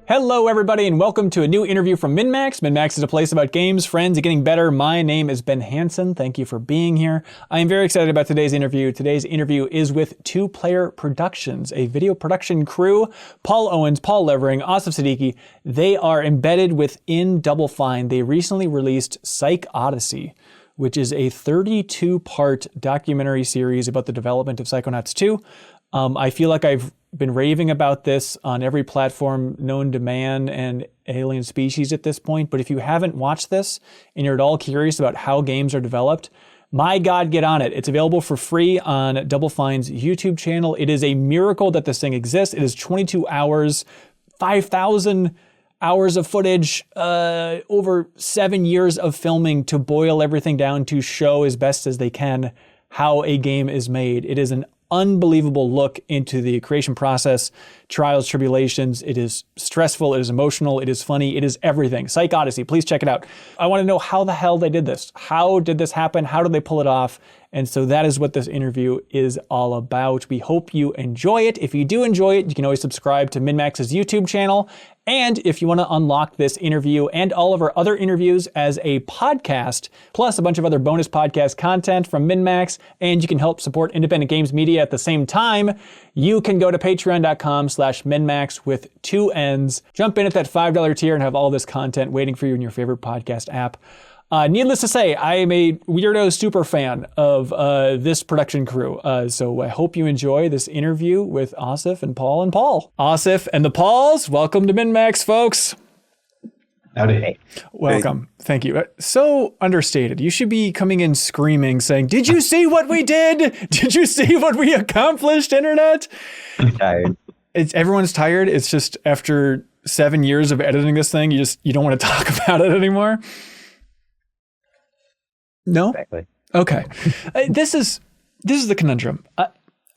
Hello, everybody, and welcome to a new interview from MinnMax. MinnMax is a place about games, friends, and getting better. My name is Ben Hanson. Thank you for being here. I am very excited about today's interview. Today's interview is with Two Player Productions, a video production crew. Paul Owens, Paul Levering, Asif Siddiqui. They are embedded within Double Fine. They recently released PsychOdyssey, which is a 32-part documentary series about the development of Psychonauts 2. I feel like I've been raving about this on every platform known to man and alien species at this point. But if you haven't watched this and you're at all curious about how games are developed, my God, get on it. It's available for free on Double Fine's YouTube channel. It is a miracle that this thing exists. It is 22 hours, 5,000 hours of footage, over 7 years of filming to boil everything down to show as best as they can how a game is made. It is an unbelievable look into the creation process, trials, tribulations. It is stressful, it is emotional, it is funny, it is everything. PsychOdyssey, please check it out. I want to know how the hell they did this. How did this happen? How did they pull it off? And so that is what this interview is all about. We hope you enjoy it. If you do enjoy it, you can always subscribe to MinnMax's YouTube channel. And if you want to unlock this interview and all of our other interviews as a podcast, plus a bunch of other bonus podcast content from MinnMax, and you can help support independent games media at the same time, you can go to patreon.com/MinnMax with 2 N's. Jump in at that $5 tier and have all this content waiting for you in your favorite podcast app. Needless to say, I am a weirdo super fan of this production crew. So I hope you enjoy this interview with Asif and Paul and Paul. Asif and the Pauls, welcome to MinnMax, folks. Howdy. Welcome. Hey. Thank you. So understated. You should be coming in screaming, saying, "Did you see what we did? Did you see what we accomplished, Internet?" I'm tired. Everyone's tired. It's just after 7 years of editing this thing, you don't want to talk about it anymore. No? Exactly. Okay. This is the conundrum.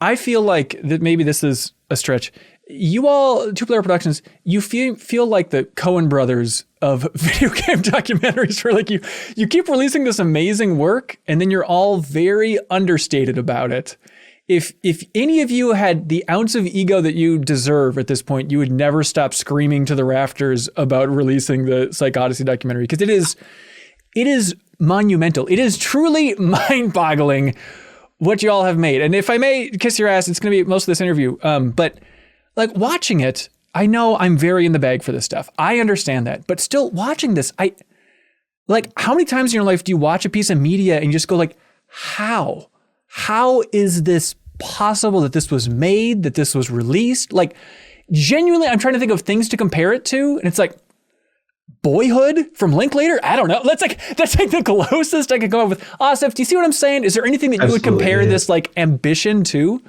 I feel like that maybe this is a stretch. You all, Two Player Productions, you feel like the Coen brothers of video game documentaries, where like you keep releasing this amazing work and then you're all very understated about it. If any of you had the ounce of ego that you deserve at this point, you would never stop screaming to the rafters about releasing the PsychOdyssey documentary, because it is monumental. It is truly mind-boggling what you all have made. And if I may kiss your ass, it's going to be most of this interview. But like watching it, I know I'm very in the bag for this stuff. I understand that. But still watching this, how many times in your life do you watch a piece of media and you just go like, how? How is this possible that this was made, that this was released? Like, genuinely, I'm trying to think of things to compare it to. And it's like, Boyhood from Linklater? I don't know. That's like the closest I could go up with. Asif, do you see what I'm saying? Is there anything that you would compare this like ambition to?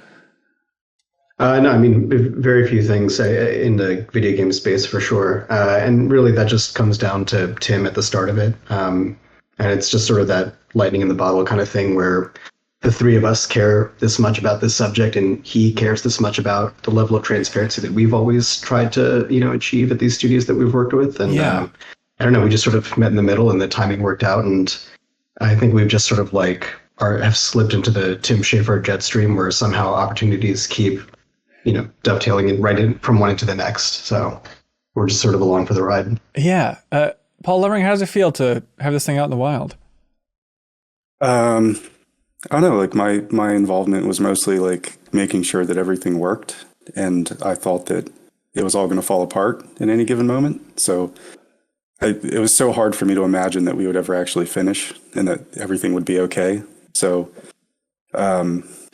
No, I mean, very few things in the video game space for sure. And really that just comes down to Tim at the start of it. And it's just sort of that lightning in the bottle kind of thing where the three of us care this much about this subject and he cares this much about the level of transparency that we've always tried to, achieve at these studios that we've worked with. And I don't know, we just sort of met in the middle and the timing worked out. And I think we've just sort of have slipped into the Tim Schafer jet stream where somehow opportunities keep, dovetailing and right in from one into the next. So we're just sort of along for the ride. Yeah. Paul Levering, how does it feel to have this thing out in the wild? I don't know, like my involvement was mostly like making sure that everything worked. And I thought that it was all going to fall apart in any given moment. So it was so hard for me to imagine that we would ever actually finish and that everything would be okay. So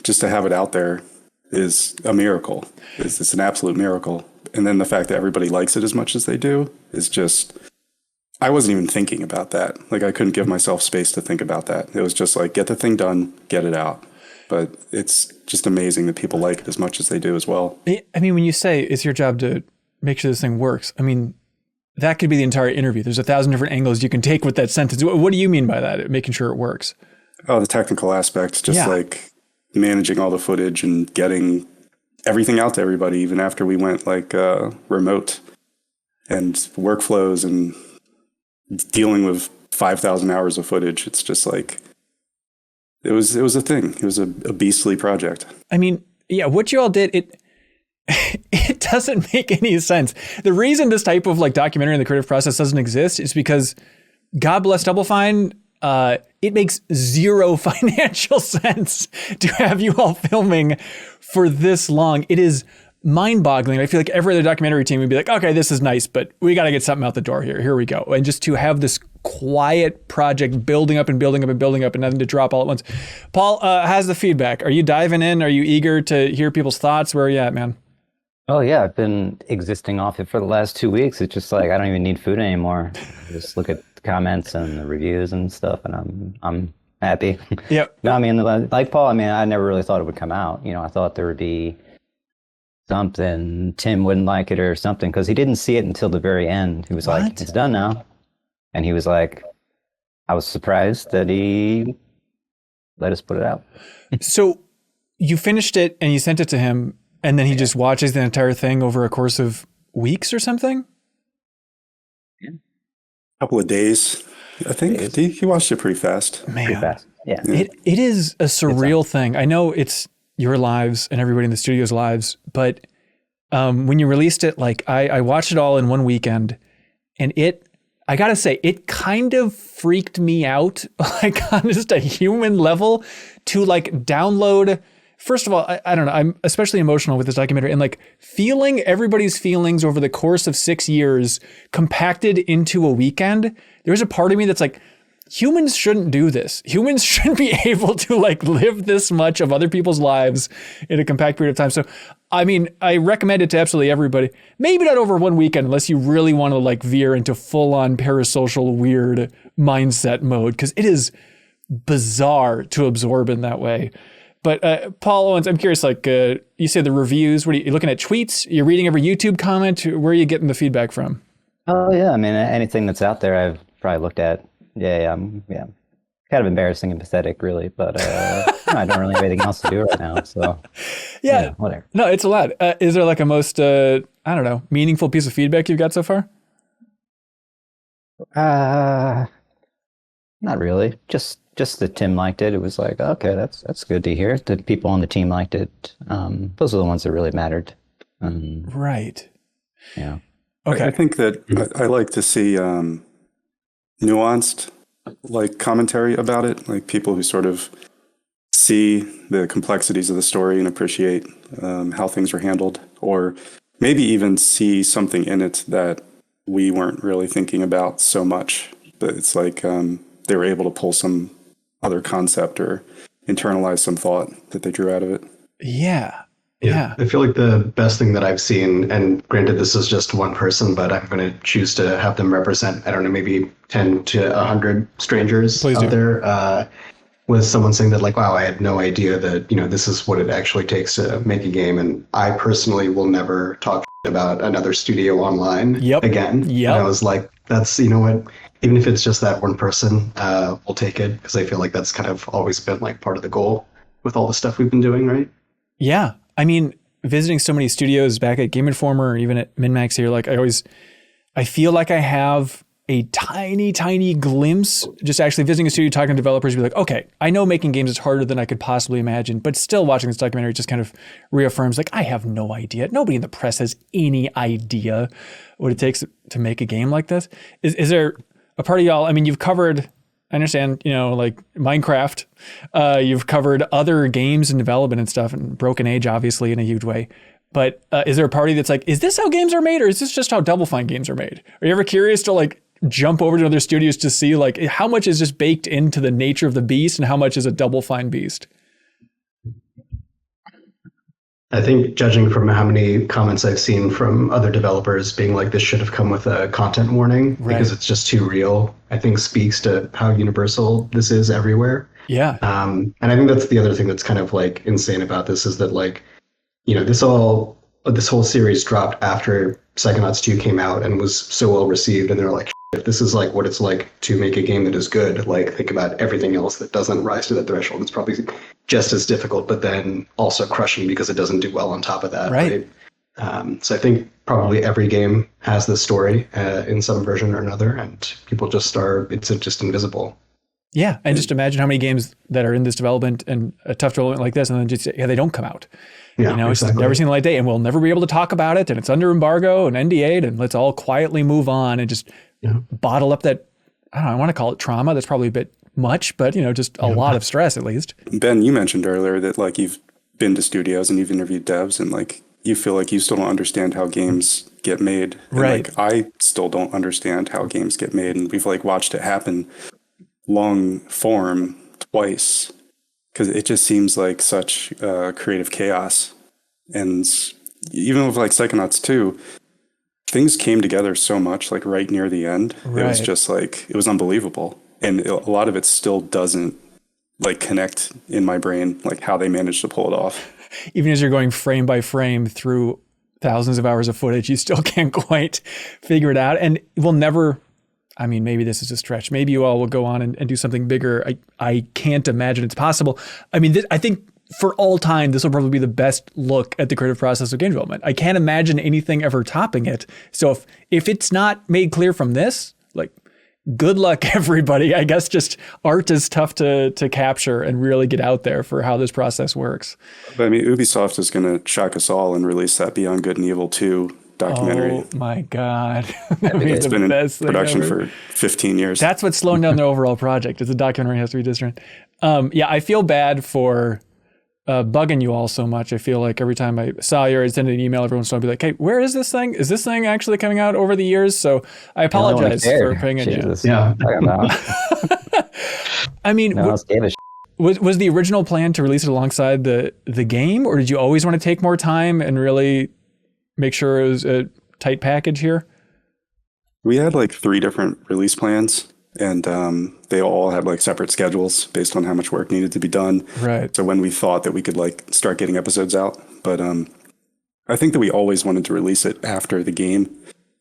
just to have it out there is a miracle. It's an absolute miracle. And then the fact that everybody likes it as much as they do is just... I wasn't even thinking about that. Like, I couldn't give myself space to think about that. It was just like, get the thing done, get it out. But it's just amazing that people like it as much as they do as well. I mean, when you say it's your job to make sure this thing works, I mean, that could be the entire interview. There's 1,000 different angles you can take with that sentence. What do you mean by that, making sure it works? Oh, the technical aspects, just like managing all the footage and getting everything out to everybody, even after we went remote, and workflows and dealing with 5,000 hours of footage. It's just like, it was a thing. It was a beastly project. I mean, yeah, what you all did, it doesn't make any sense. The reason this type of like documentary in the creative process doesn't exist is because, God bless Double Fine, it makes zero financial sense to have you all filming for this long. It is mind-boggling. I feel like every other documentary team would be like, okay, this is nice, but we got to get something out the door here. Here we go. And just to have this quiet project building up and building up and building up and nothing to drop all at once. Paul, how's the feedback? Are you diving in? Are you eager to hear people's thoughts? Where are you at, man? Oh yeah, I've been existing off it for the last 2 weeks. It's just like I don't even need food anymore. Just look at the comments and the reviews and stuff, and I'm happy. Yep. No, I mean, like Paul, I mean, I never really thought it would come out. I thought there would be something, Tim wouldn't like it or something, because he didn't see it until the very end. He was like, it's done now. And he was like, I was surprised that he let us put it out. So you finished it and you sent it to him, and then he just watches the entire thing over a course of weeks or something? A couple of days, I think. He watched it pretty fast. Man. Pretty fast. Yeah. It is a surreal thing. I know it's your lives and everybody in the studio's lives, but when you released it, like I watched it all in one weekend, and I gotta say, it kind of freaked me out, like on just a human level, to like download. First of all, I don't know, I'm especially emotional with this documentary, and like feeling everybody's feelings over the course of 6 years compacted into a weekend. There's a part of me that's like, humans shouldn't do this. Humans shouldn't be able to like live this much of other people's lives in a compact period of time. So, I mean, I recommend it to absolutely everybody. Maybe not over one weekend unless you really want to like veer into full-on parasocial weird mindset mode, because it is bizarre to absorb in that way. But Paul Owens, I'm curious, like you say the reviews, what are you looking at, tweets? You're reading every YouTube comment? Where are you getting the feedback from? Oh yeah, I mean, anything that's out there I've probably looked at. Yeah. Kind of embarrassing and pathetic, really, but I don't really have anything else to do right now, so yeah, whatever. No, it's a lot. Is there like a most, I don't know, meaningful piece of feedback you've got so far? Not really. Just that Tim liked it. It was like, okay, that's good to hear. The people on the team liked it. Those are the ones that really mattered. Right. Yeah. Okay. I think that I like to see nuanced like commentary about it, like people who sort of see the complexities of the story and appreciate how things are handled, or maybe even see something in it that we weren't really thinking about so much, but it's like they were able to pull some other concept or internalize some thought that they drew out of it. Yeah. I feel like the best thing that I've seen, and granted this is just one person, but I'm going to choose to have them represent, I don't know, maybe 10 to 100 strangers out there, was someone saying that like, wow, I had no idea that, this is what it actually takes to make a game. And I personally will never talk about another studio online again. And I was like, that's, what, even if it's just that one person, we'll take it, because I feel like that's kind of always been like part of the goal with all the stuff we've been doing, right? Yeah. I mean, visiting so many studios back at Game Informer or even at MinnMax here, like I feel like I have a tiny, tiny glimpse, just actually visiting a studio, talking to developers, be like, okay, I know making games is harder than I could possibly imagine, but still watching this documentary just kind of reaffirms, like, I have no idea. Nobody in the press has any idea what it takes to make a game like this. Is there a part of y'all, I mean, you've covered, I understand, like Minecraft, you've covered other games and development and stuff, and Broken Age, obviously, in a huge way. But is there a party that's like, is this how games are made, or is this just how Double Fine games are made? Are you ever curious to like jump over to other studios to see like how much is just baked into the nature of the beast and how much is a Double Fine beast? I think judging from how many comments I've seen from other developers being like, this should have come with a content warning because it's just too real, I think speaks to how universal this is everywhere. Yeah. And I think that's the other thing that's kind of like insane about this is that like, this whole series dropped after Psychonauts 2 came out and was so well received. And they're like, if this is like what it's like to make a game that is good, like think about everything else that doesn't rise to that threshold. It's probably just as difficult, but then also crushing because it doesn't do well on top of that. Right. So I think probably every game has this story in some version or another, and people just it's just invisible. Yeah, and just imagine how many games that are in this development and a tough development like this, and then just they don't come out. Yeah, It's just never seen the light of day, and we'll never be able to talk about it, and it's under embargo and NDA'd, and let's all quietly move on and just bottle up that, I don't know, I want to call it trauma. That's probably a bit much, but just a lot of stress at least. Ben, you mentioned earlier that like you've been to studios and you've interviewed devs, and like you feel like you still don't understand how games get made. And, right. Like I still don't understand how games get made, and we've like watched it happen long form twice, because it just seems like such creative chaos. And even with like Psychonauts 2, things came together so much like right near the end. Right. It was just like, it was unbelievable. And a lot of it still doesn't like connect in my brain, like how they managed to pull it off. Even as you're going frame by frame through thousands of hours of footage, you still can't quite figure it out. And we'll never, I mean, maybe this is a stretch. Maybe you all will go on and do something bigger. I can't imagine it's possible. I mean, I think for all time, this will probably be the best look at the creative process of game development. I can't imagine anything ever topping it. So if it's not made clear from this, like, good luck, everybody. I guess just art is tough to capture and really get out there for how this process works. But I mean, Ubisoft is going to shock us all and release that Beyond Good and Evil 2 documentary. Oh my God. It's been in production for 15 years. That's what's slowing down their overall project. Is the documentary has to be different. Yeah, I feel bad for bugging you all so much. I feel like every time I saw you, I'd send an email every once in a while, be like, hey, where is this thing? Is this thing actually coming out over the years? So I apologize for paying attention. Yeah. I mean, was the original plan to release it alongside the game, or did you always want to take more time and really make sure it was a tight package here? We had like 3 different release plans, and they all had like separate schedules based on how much work needed to be done. Right. So when we thought that we could like start getting episodes out, but I think that we always wanted to release it after the game,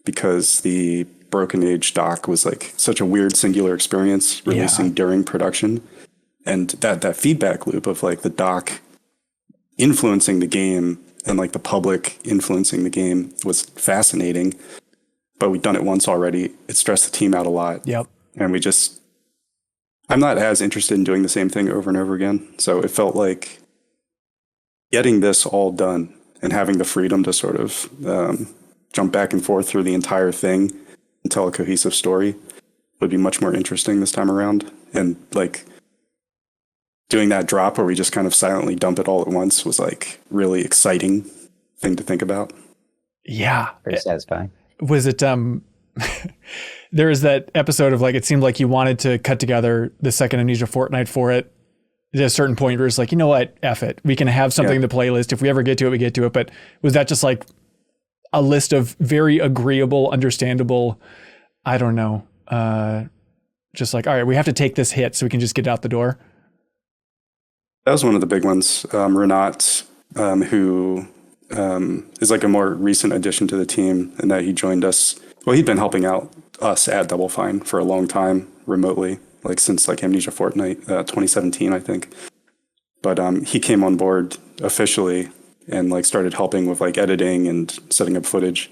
because the Broken Age doc was like such a weird singular experience releasing during production, and that feedback loop of like the doc influencing the game and like the public influencing the game was fascinating. But we'd done it once already. It stressed the team out a lot. Yep. And I'm not as interested in doing the same thing over and over again. So it felt like getting this all done and having the freedom to sort of jump back and forth through the entire thing and tell a cohesive story would be much more interesting this time around. And like doing that drop where we just kind of silently dump it all at once was like really exciting thing to think about. Yeah. Very satisfying. Was it, there was that episode of like, it seemed like you wanted to cut together the second Amnesia Fortnite for it. At a certain point where it's like, you know what, F it. We can have something in the playlist. If we ever get to it, we get to it. But was that just like a list of very agreeable, understandable, I don't know, just like, all right, we have to take this hit so we can just get out the door? That was one of the big ones. Renat, who is like a more recent addition to the team, and that he joined us. Well, he'd been helping out us at Double Fine for a long time remotely, like since like Amnesia Fortnite 2017, I think. But he came on board officially and like started helping with like editing and setting up footage.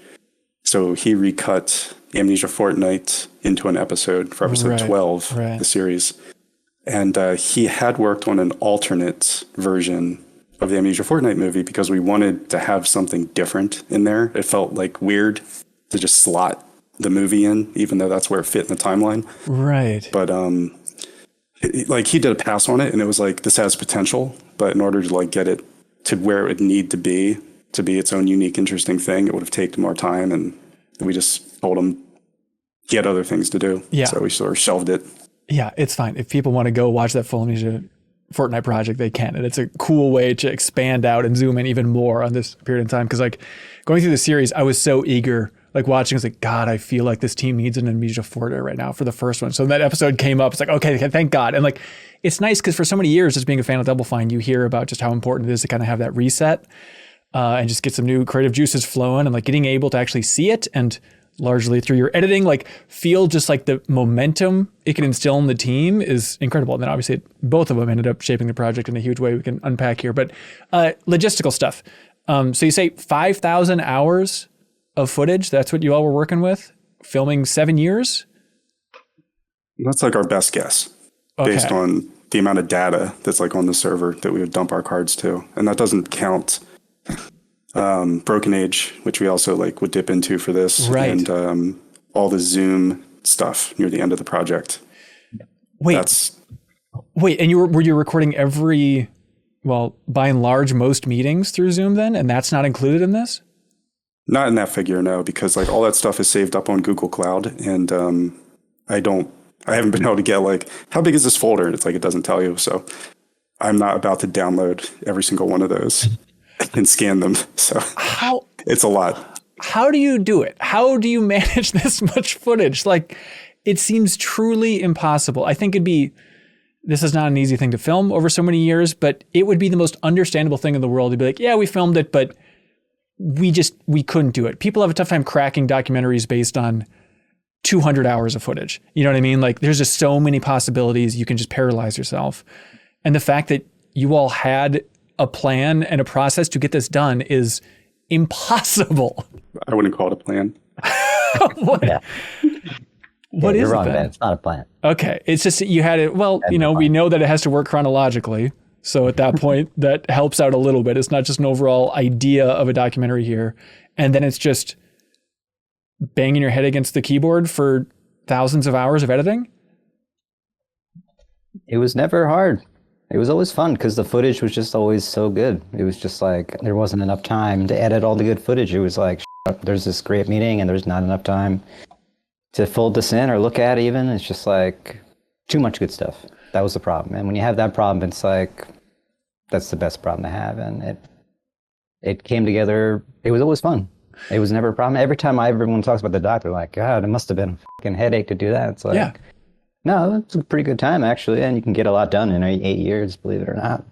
So he recut Amnesia Fortnite into an episode for episode 12, the series. And he had worked on an alternate version of the Amnesia Fortnite movie because we wanted to have something different in there. It felt like weird to just slot the movie in, even though that's where it fit in the timeline. Right. But like he did a pass on it, and it was like, this has potential, but in order to like get it to where it would need to be its own unique, interesting thing, it would have taken more time. And we just told him he had other things to do. Yeah. So we sort of shelved it. Yeah, it's fine. If people want to go watch that full Amnesia Fortnite project, they can. And it's a cool way to expand out and zoom in even more on this period of time. Because like going through the series, I was so eager, like watching, I was like, God, I feel like this team needs an Amnesia Fortnite right now for the first one. So when that episode came up, it's like, okay, thank God. And like, it's nice because for so many years, just being a fan of Double Fine, you hear about just how important it is to kind of have that reset and just get some new creative juices flowing, and like getting able to actually see it and largely through your editing, like feel just like the momentum it can instill in the team is incredible. And then obviously both of them ended up shaping the project in a huge way we can unpack here. But logistical stuff. So you say 5,000 hours of footage. That's what you all were working with, filming 7 years. That's like our best guess. based on the amount of data that's like on the server that we would dump our cards to. And that doesn't count Broken Age, which we also like would dip into for this, right. and all the Zoom stuff near the end of the project. Wait, and were you recording by and large, most meetings through Zoom then, and that's not included in this? Not in that figure, no, because like all that stuff is saved up on Google Cloud, and I haven't been able to get like, how big is this folder? And it's like, it doesn't tell you. So I'm not about to download every single one of those and scan them. So it's a lot. How do you do it? How do you manage this much footage? Like, it seems truly impossible. I think this is not an easy thing to film over so many years, but it would be the most understandable thing in the world to be like, yeah, we filmed it, but we couldn't do it. People have a tough time cracking documentaries based on 200 hours of footage. You know what I mean? Like, there's just so many possibilities. You can just paralyze yourself. And the fact that you all had a plan and a process to get this done is impossible. I wouldn't call it a plan. What? Yeah. What is you're wrong, it then? man. It's not a plan. Okay. It's just that you had it. Well, we know that it has to work chronologically. So at that point, that helps out a little bit. It's not just an overall idea of a documentary here. And then it's just banging your head against the keyboard for thousands of hours of editing. It was never hard. It was always fun because the footage was just always so good. It was just like there wasn't enough time to edit all the good footage. It was like, there's this great meeting and there's not enough time to fold this in or look at even. It's just like too much good stuff. That was the problem. And when you have that problem, it's like, that's the best problem to have. And it came together. It was always fun. It was never a problem. Every time everyone talks about the doc, they're like, God, it must have been a fucking headache to do that. It's like, no, it's a pretty good time actually. And you can get a lot done in 8 years, believe it or not.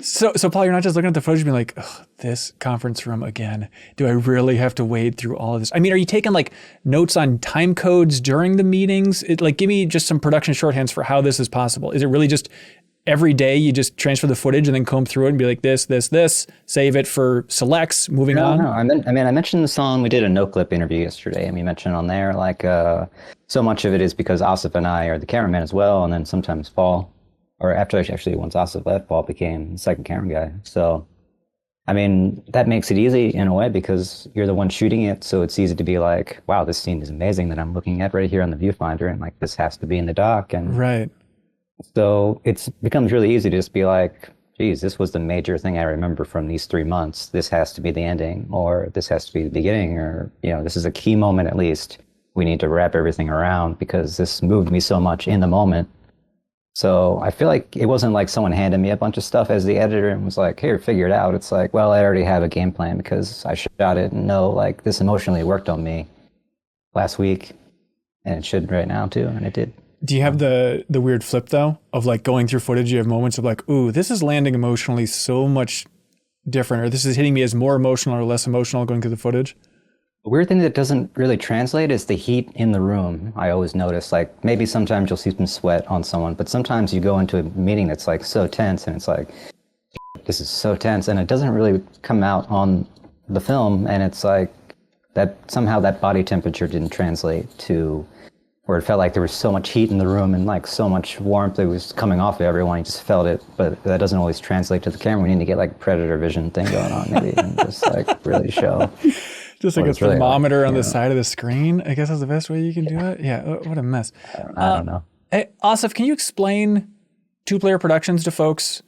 So Paul, you're not just looking at the footage and being like, ugh, this conference room again. Do I really have to wade through all of this? I mean, are you taking like notes on time codes during the meetings? Give me just some production shorthands for how this is possible. Is it really just every day you just transfer the footage and then comb through it and be like this, save it for selects, moving on? No, I mentioned the song. We did a no-clip interview yesterday, and we mentioned on there, like, so much of it is because Asif and I are the cameraman as well, and then sometimes Paul, or actually once Asif left, Paul became the second camera guy. So, I mean, that makes it easy in a way because you're the one shooting it, so it's easy to be like, wow, this scene is amazing that I'm looking at right here on the viewfinder, and like, this has to be in the doc. And right. So it becomes really easy to just be like, geez, this was the major thing I remember from these 3 months. This has to be the ending, or this has to be the beginning, or, this is a key moment at least. We need to wrap everything around because this moved me so much in the moment. So I feel like it wasn't like someone handed me a bunch of stuff as the editor and was like, here, figure it out. It's like, well, I already have a game plan because I shot it and know like this emotionally worked on me last week, and it should right now too, and it did. Do you have the weird flip though of like going through footage? You have moments of like, ooh, this is landing emotionally so much different, or this is hitting me as more emotional or less emotional going through the footage? The weird thing that doesn't really translate is the heat in the room. I always notice, like maybe sometimes you'll see some sweat on someone, but sometimes you go into a meeting that's like so tense and it's like, this is so tense, and it doesn't really come out on the film, and it's like that somehow that body temperature didn't translate to where it felt like there was so much heat in the room and like so much warmth that was coming off of everyone. You just felt it, but that doesn't always translate to the camera. We need to get like predator vision thing going on maybe and just like really show. Just like a thermometer on the side of the screen, I guess is the best way you can do it. Yeah, what a mess. I don't know. Hey, Asif, can you explain two-player productions to folks?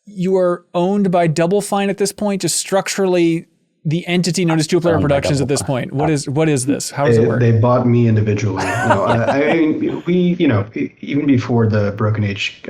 You are owned by Double Fine at this point, just structurally the entity known as Two-Player Productions at this point. What is this? How does it work? They bought me individually. No, I mean, we, even before the Broken Age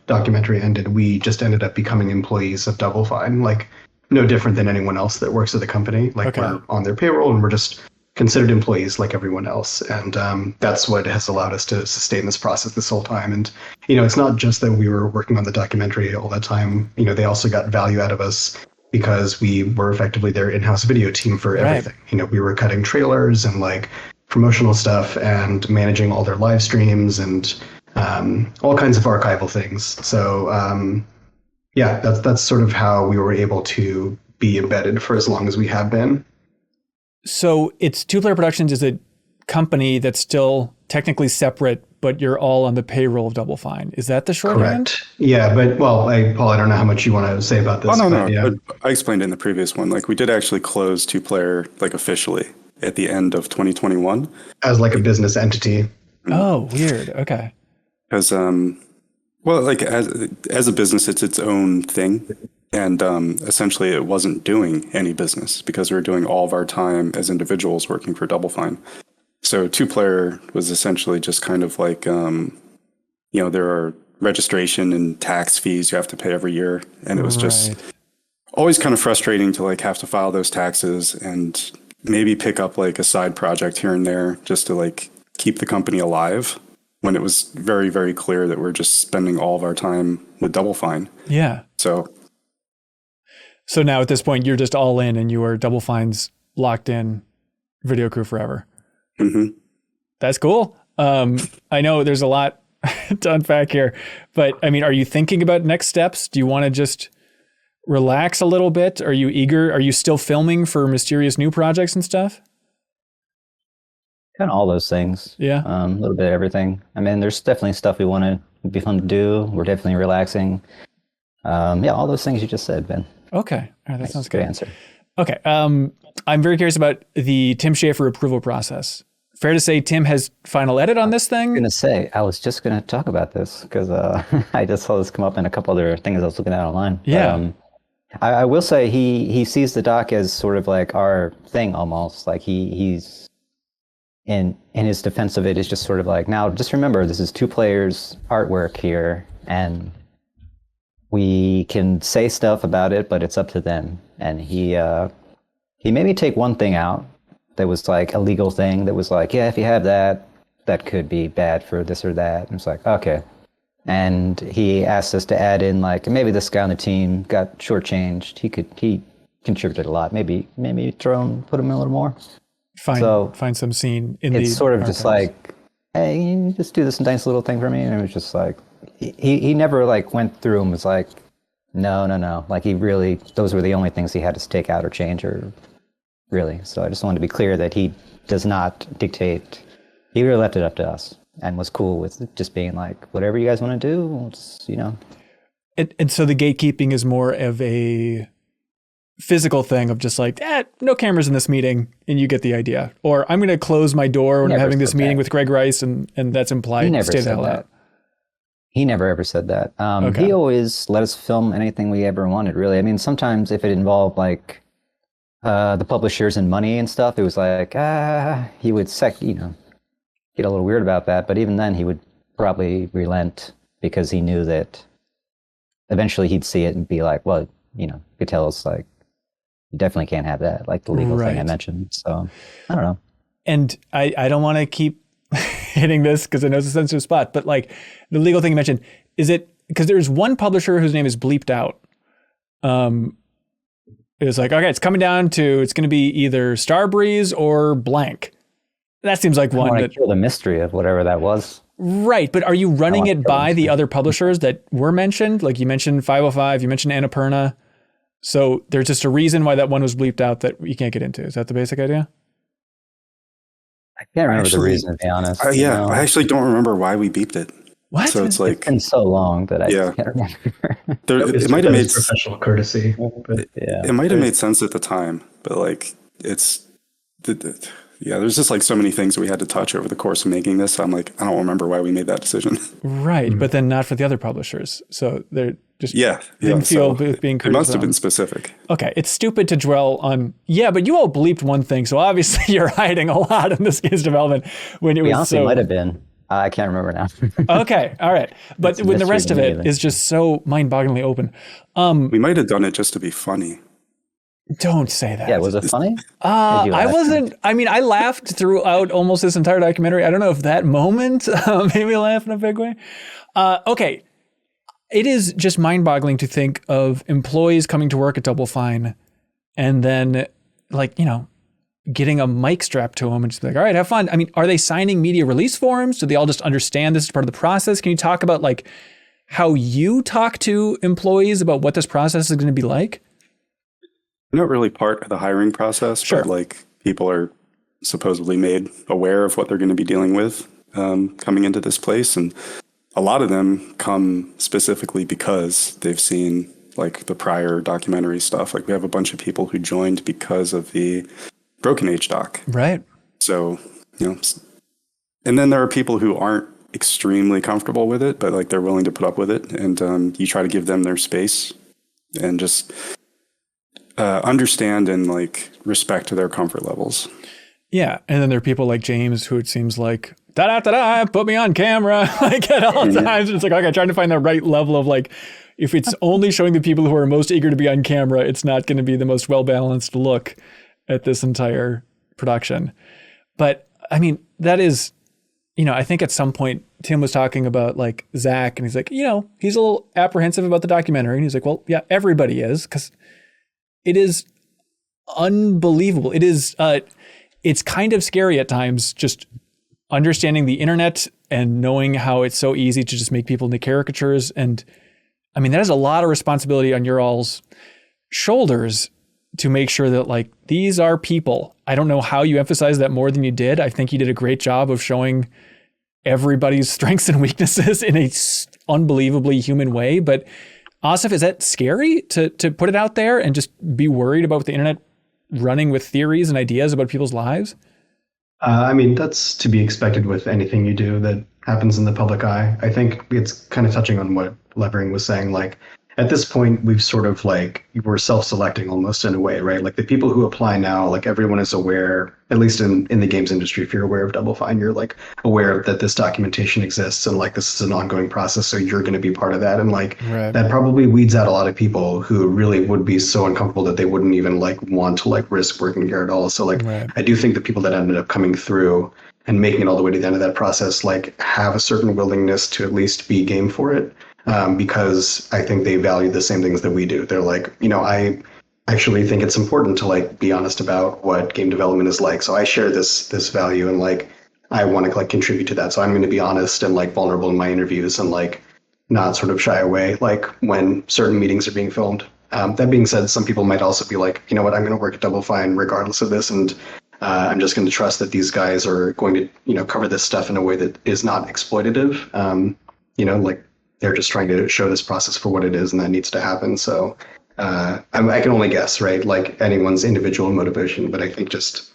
documentary ended, we just ended up becoming employees of Double Fine, like no different than anyone else that works at the company. Like we're on their payroll and we're just considered employees like everyone else. And that's what has allowed us to sustain this process this whole time. And, it's not just that we were working on the documentary all that time. They also got value out of us because we were effectively their in-house video team for everything. Right. We were cutting trailers and like promotional stuff and managing all their live streams and all kinds of archival things. So that's sort of how we were able to be embedded for as long as we have been. So it's Two-Player Productions is a company that's still technically separate, but you're all on the payroll of Double Fine. Is that the shorthand? Correct. Yeah, but Paul, I don't know how much you want to say about this. Oh, no, but no. yeah. I explained it in the previous one. Like, we did actually close two-player, like, officially at the end of 2021. As like a business entity. Oh, weird. Okay. Because, well, like, as a business, it's its own thing. And essentially, it wasn't doing any business because we were doing all of our time as individuals working for Double Fine. So two-player was essentially just kind of like, there are registration and tax fees you have to pay every year. And it was just always kind of frustrating to like have to file those taxes and maybe pick up like a side project here and there just to like keep the company alive when it was very, very clear that we're just spending all of our time with Double Fine. Yeah. So now at this point, you're just all in and you are Double Fine's locked in video crew forever. Mm-hmm. That's cool. I know there's a lot to unpack here, but I mean, are you thinking about next steps? Do you want to just relax a little bit? Are you eager? Are you still filming for mysterious new projects and stuff? Kind of all those things. Yeah. A little bit of everything. I mean, there's definitely stuff we want to be fun to do. We're definitely relaxing. All those things you just said, Ben. Okay. All right, that sounds good. good. Answer. Okay. I'm very curious about the Tim Schafer approval process. Fair to say Tim has final edit on this thing? I was just going to talk about this because I just saw this come up in a couple other things I was looking at online. Yeah. I will say he sees the doc as sort of like our thing almost. Like he's in his defense of it is just sort of like, now just remember this is two players artwork here and we can say stuff about it, but it's up to them. And he made me take one thing out that was like a legal thing that was like, yeah, if you have that, that could be bad for this or that. And it's like, okay. And he asked us to add in like, maybe this guy on the team got shortchanged. He contributed a lot. Maybe put him in a little more. Find some scene in the it's sort of archives. just like, hey, you just do this nice little thing for me. And it was just like, he never like went through and was like, no. Like he really, those were the only things he had to take out or change or really. So I just wanted to be clear that he does not dictate. He really left it up to us and was cool with just being like, whatever you guys want to do, just, And so the gatekeeping is more of a physical thing of just like, no cameras in this meeting and you get the idea. Or I'm going to close my door when I'm having this meeting with Greg Rice and that's implied. He never Stay the said hell that. out. He never ever said that. Okay. He always let us film anything we ever wanted, really. I mean, sometimes if it involved like the publishers and money and stuff, it was like, he would get a little weird about that. But even then, he would probably relent because he knew that eventually he'd see it and be like, well, you could tell us like, you definitely can't have that, like the legal thing I mentioned. So I don't know. And I don't want to keep hitting this because I know it's a sensitive spot, but like the legal thing you mentioned, is it because there's one publisher whose name is bleeped out? It was like, okay, it's coming down to, it's going to be either Starbreeze or blank. That seems like one that kill the mystery of whatever that was. Right, but are you running it by the other publishers that were mentioned? Like you mentioned 505, you mentioned Annapurna. So there's just a reason why that one was bleeped out that you can't get into. Is that the basic idea? I can't remember the reason, to be honest. I actually don't remember why we beeped it. What? So it's like, it's been so long that I just can't remember. It might have made professional courtesy. But it might have made sense at the time, but like there's just like so many things we had to touch over the course of making this. I'm like, I don't remember why we made that decision. Right, but then not for the other publishers. So they're just didn't feel being it must have been specific. Okay, it's stupid to dwell on. Yeah, but you all bleeped one thing, so obviously you're hiding a lot in this game's development. When it was honestly might have been. I can't remember now. Okay, all right, but when the rest of it is just so mind-bogglingly open. We might have done it just to be funny. Don't say that. Yeah, was it funny? I wasn't. I mean, I laughed throughout almost this entire documentary. I don't know if that moment made me laugh in a big way. Okay. It is just mind-boggling to think of employees coming to work at Double Fine and then, like, getting a mic strapped to them and just be like, all right, have fun. I mean, are they signing media release forms? Do they all just understand this is part of the process? Can you talk about, like, how you talk to employees about what this process is going to be like? Not really part of the hiring process, Sure. but like people are supposedly made aware of what they're going to be dealing with. coming into this place. And a lot of them come specifically because they've seen like the prior documentary stuff. Like we have a bunch of people who joined because of the Broken Age doc. Right. So, and then there are people who aren't extremely comfortable with it, but like they're willing to put up with it. And you try to give them their space and just understand and like respect to their comfort levels. Yeah. And then there are people like James who it seems like, da-da-da-da, put me on camera, like at all times. It's like, okay, trying to find the right level of like, if it's only showing the people who are most eager to be on camera, it's not going to be the most well-balanced look at this entire production. But I mean, that is, I think at some point Tim was talking about like Zach and he's like, he's a little apprehensive about the documentary. And he's like, well, yeah, everybody is, because it is unbelievable. It is, it's kind of scary at times, just understanding the internet and knowing how it's so easy to just make people into caricatures. And I mean, that is a lot of responsibility on your all's shoulders to make sure that like, these are people. I don't know how you emphasize that more than you did. I think you did a great job of showing everybody's strengths and weaknesses in a unbelievably human way. But Asif, is that scary to put it out there and just be worried about the internet running with theories and ideas about people's lives? I mean, that's to be expected with anything you do that happens in the public eye. I think it's kind of touching on what Levering was saying. Like, at this point, we've sort of like, we're self-selecting almost in a way, right? Like the people who apply now, like everyone is aware, at least in the games industry, if you're aware of Double Fine, you're like aware that this documentation exists and like this is an ongoing process. So you're going to be part of that. And like that probably weeds out a lot of people who really would be so uncomfortable that they wouldn't even like want to like risk working here at all. So like, I do think the people that ended up coming through and making it all the way to the end of that process, like have a certain willingness to at least be game for it. Because I think they value the same things that we do. They're like, I actually think it's important to like be honest about what game development is like. So I share this value and like I want to like contribute to that. So I'm going to be honest and like vulnerable in my interviews and like not sort of shy away like when certain meetings are being filmed. That being said, some people might also be like, you know what, I'm going to work at Double Fine regardless of this, and I'm just going to trust that these guys are going to cover this stuff in a way that is not exploitative. Like they're just trying to show this process for what it is, and that needs to happen. So I can only guess, right? Like anyone's individual motivation, but I think just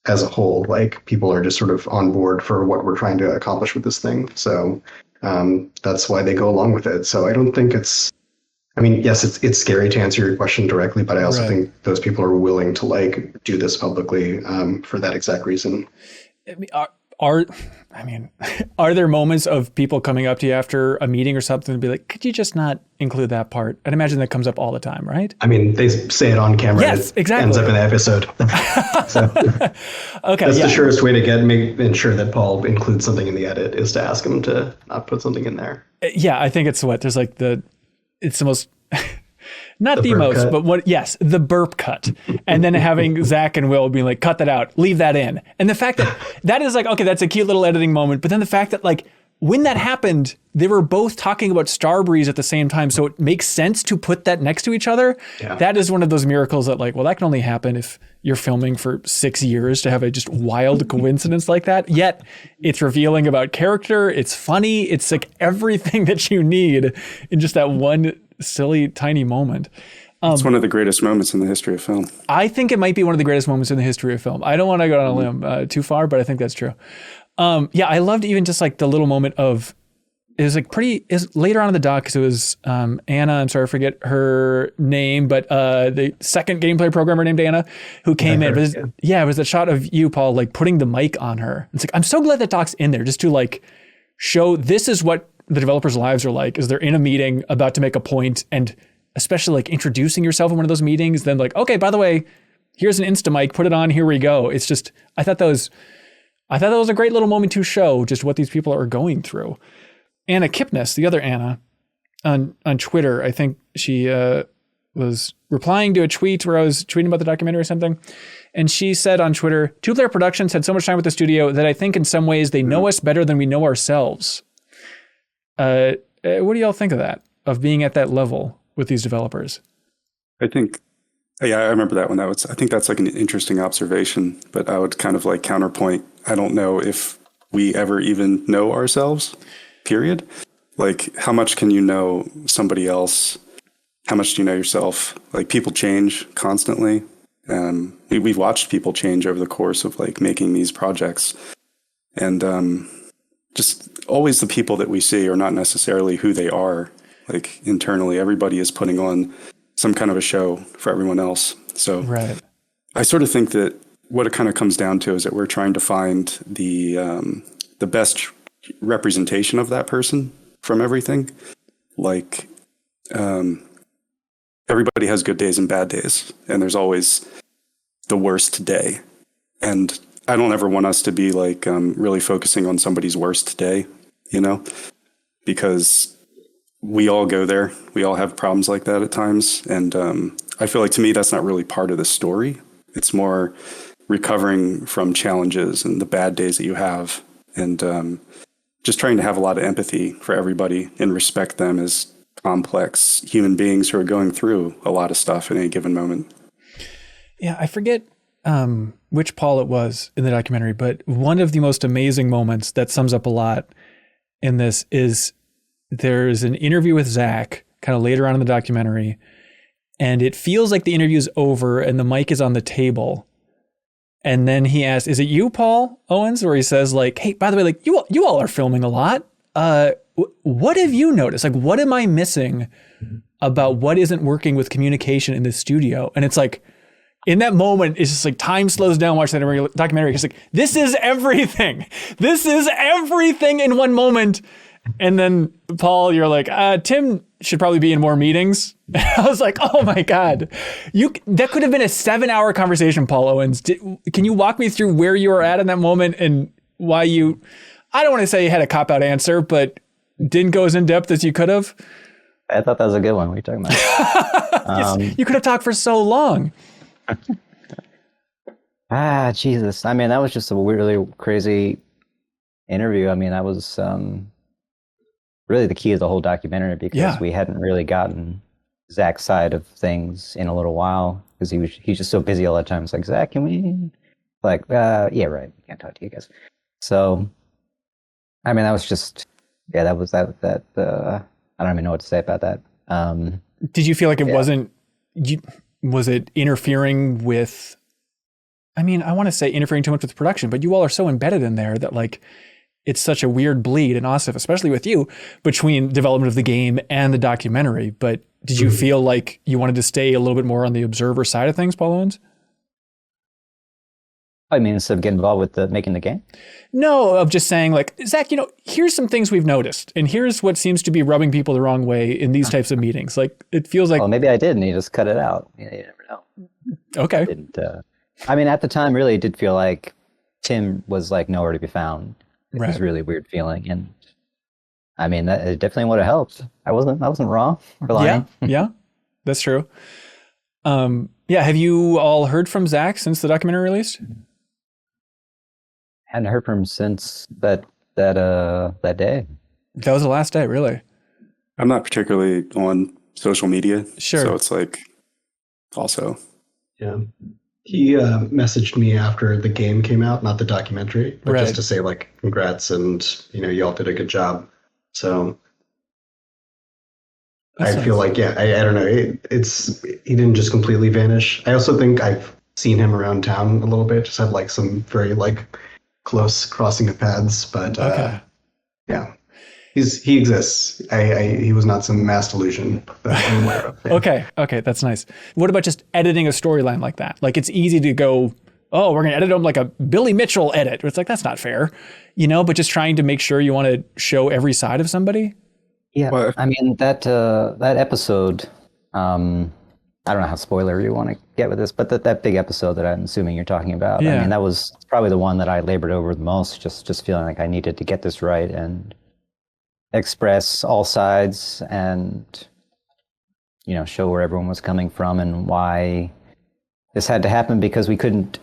as a whole, like people are just sort of on board for what we're trying to accomplish with this thing. So that's why they go along with it. So I don't think yes, it's scary to answer your question directly, but I also think those people are willing to like do this publicly for that exact reason. Are there moments of people coming up to you after a meeting or something and be like, could you just not include that part? I'd imagine that comes up all the time, right? I mean, they say it on camera. Yes, and it exactly. ends up in the episode. So okay, that's the surest way to ensure that Paul includes something in the edit is to ask him to not put something in there. Yeah, I think it's there's like it's the most... Not the most, cut. But the burp cut. And then having Zach and Will being like, cut that out, leave that in. And the fact that is like, okay, that's a cute little editing moment. But then the fact that like, when that happened, they were both talking about Starbreeze at the same time. So it makes sense to put that next to each other. Yeah. That is one of those miracles that like, well, that can only happen if you're filming for 6 years to have a just wild coincidence like that. Yet it's revealing about character. It's funny. It's like everything that you need in just that one silly, tiny moment. It's one of the greatest moments in the history of film. I think it might be one of the greatest moments in the history of film. I don't want to go on a limb too far, but I think that's true. I loved even just like the little moment of, it was like later on in the doc, because it was Anna, I'm sorry, I forget her name, but the second gameplay programmer named Anna who came in. It was a shot of you, Paul, like putting the mic on her. It's like, I'm so glad that doc's in there just to like show this is what the developers' lives are like, is they're in a meeting about to make a point, and especially like introducing yourself in one of those meetings, then like, okay, by the way, here's an Insta mic, put it on, here we go. It's just, I thought that was a great little moment to show just what these people are going through. Anna Kipnis, the other Anna, on Twitter, I think she was replying to a tweet where I was tweeting about the documentary or something. And she said on Twitter, Two Player Productions had so much time with the studio that I think in some ways they know us better than we know ourselves. What do y'all think of that, of being at that level with these developers? I think, I remember that one. I think that's like an interesting observation, but I would kind of like counterpoint. I don't know if we ever even know ourselves, period. Like, how much can you know somebody else? How much do you know yourself? Like, people change constantly. We've watched people change over the course of like making these projects. And just always the people that we see are not necessarily who they are. Like, internally, everybody is putting on some kind of a show for everyone else. So Right. I sort of think that what it kind of comes down to is that we're trying to find the best representation of that person from everything. Like, everybody has good days and bad days, and there's always the worst day. And I don't ever want us to be like really focusing on somebody's worst day, you know, because we all go there. We all have problems like that at times. And I feel like, to me, that's not really part of the story. It's more recovering from challenges and the bad days that you have, and just trying to have a lot of empathy for everybody and respect them as complex human beings who are going through a lot of stuff at any given moment. Yeah, I forget which Paul it was in the documentary, but one of the most amazing moments that sums up a lot in this is there's an interview with Zach kind of later on in the documentary, and it feels like the interview's over and the mic is on the table. And then he asks, "Is it you, Paul Owens?" Where he says like, "Hey, by the way, like you all are filming a lot. What have you noticed? Like, what am I missing about what isn't working with communication in the studio?" And it's like, in that moment, it's just like time slows down watching that documentary. It's like, this is everything. This is everything in one moment. And then Paul, you're like, Tim should probably be in more meetings. I was like, oh my God. That could have been a 7-hour conversation, Paul Owens. Can you walk me through where you were at in that moment and why you, I don't want to say you had a cop-out answer, but didn't go as in-depth as you could have? I thought that was a good one. What are you talking about? You could have talked for so long. Jesus. I mean, that was just a really crazy interview. I mean, that was really the key of the whole documentary, because we hadn't really gotten Zach's side of things in a little while, because he's just so busy all the time. It's like, Zach, can we? Like, yeah, right. We can't talk to you guys. So, I mean, that was just, that was that. I don't even know what to say about that. Did you feel like it wasn't? Was it interfering with? I mean, I want to say interfering too much with production, but you all are so embedded in there that like it's such a weird bleed, and Asif, especially with you, between development of the game and the documentary. But did you feel like you wanted to stay a little bit more on the observer side of things, Paul Owens? I mean, instead of getting involved with making the game? No, of just saying like, Zach, here's some things we've noticed, and here's what seems to be rubbing people the wrong way in these types of meetings. Like, it feels like... Well, maybe I did, and you just cut it out. You never know. Okay. I mean, at the time, really, it did feel like Tim was like nowhere to be found. It was a really weird feeling, and I mean, it definitely would have helped. I wasn't wrong for lying. Yeah, that's true. Have you all heard from Zach since the documentary released? Hadn't heard from him since that day. That was the last day, really. I'm not particularly on social media. Sure. So it's like, also. Yeah. He messaged me after the game came out, not the documentary, but just to say like, congrats, and you all did a good job. So I feel like, I don't know. He didn't just completely vanish. I also think I've seen him around town a little bit, just had like some very like close crossing of paths, but yeah, he exists. He was not some mass delusion that I'm aware of. Yeah. Okay, that's nice. What about just editing a storyline like that? Like, it's easy to go, oh, we're gonna edit them like a Billy Mitchell edit. It's like, that's not fair, but just trying to make sure you want to show every side of somebody. Yeah, well, I mean, that episode, I don't know how spoiler you want to get with this, but that big episode that I'm assuming you're talking about, I mean, that was probably the one that I labored over the most, just feeling like I needed to get this right and express all sides and, show where everyone was coming from and why this had to happen, because we couldn't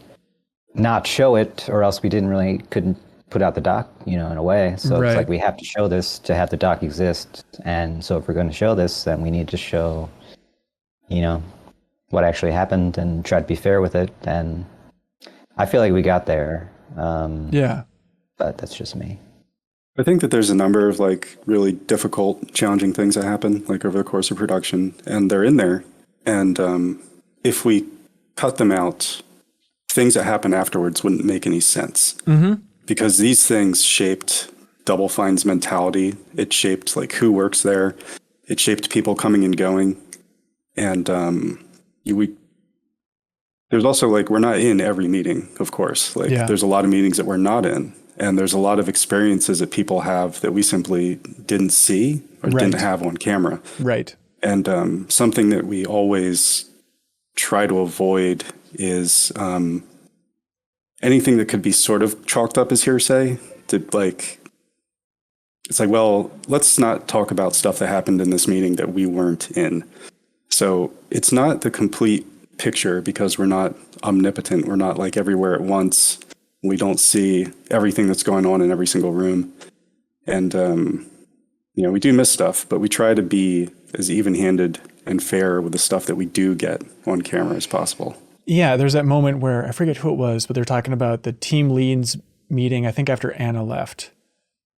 not show it, or else we couldn't put out the doc, in a way. So it's like, we have to show this to have the doc exist. And so if we're going to show this, then we need to show, what actually happened and try to be fair with it. And I feel like we got there. But but that's just me. I think that there's a number of like really difficult, challenging things that happen like over the course of production, and they're in there. And if we cut them out, things that happen afterwards wouldn't make any sense. Because these things shaped Double Fine's mentality. It shaped like who works there. It shaped people coming and going. And there's also like, we're not in every meeting, of course. Like there's a lot of meetings that we're not in. And there's a lot of experiences that people have that we simply didn't see or didn't have on camera. Right. And something that we always try to avoid is anything that could be sort of chalked up as hearsay. It's like, well, let's not talk about stuff that happened in this meeting that we weren't in. So it's not the complete picture because we're not omnipotent. We're not like everywhere at once. We don't see everything that's going on in every single room. And, we do miss stuff, but we try to be as even-handed and fair with the stuff that we do get on camera as possible. Yeah, there's that moment where, I forget who it was, but they're talking about the team leads meeting, I think after Anna left.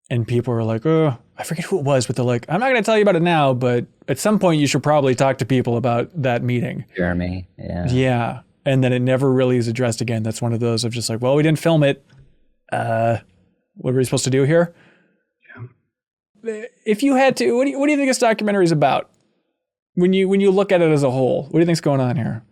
And people were like, oh, I forget who it was, but they're like, I'm not going to tell you about it now, but at some point you should probably talk to people about that meeting. Jeremy, yeah. Yeah. And then it never really is addressed again. That's one of those of just like, well, we didn't film it. What were we supposed to do here? Yeah. If you had to, what do you think this documentary is about? When you look at it as a whole, what do you think's going on here?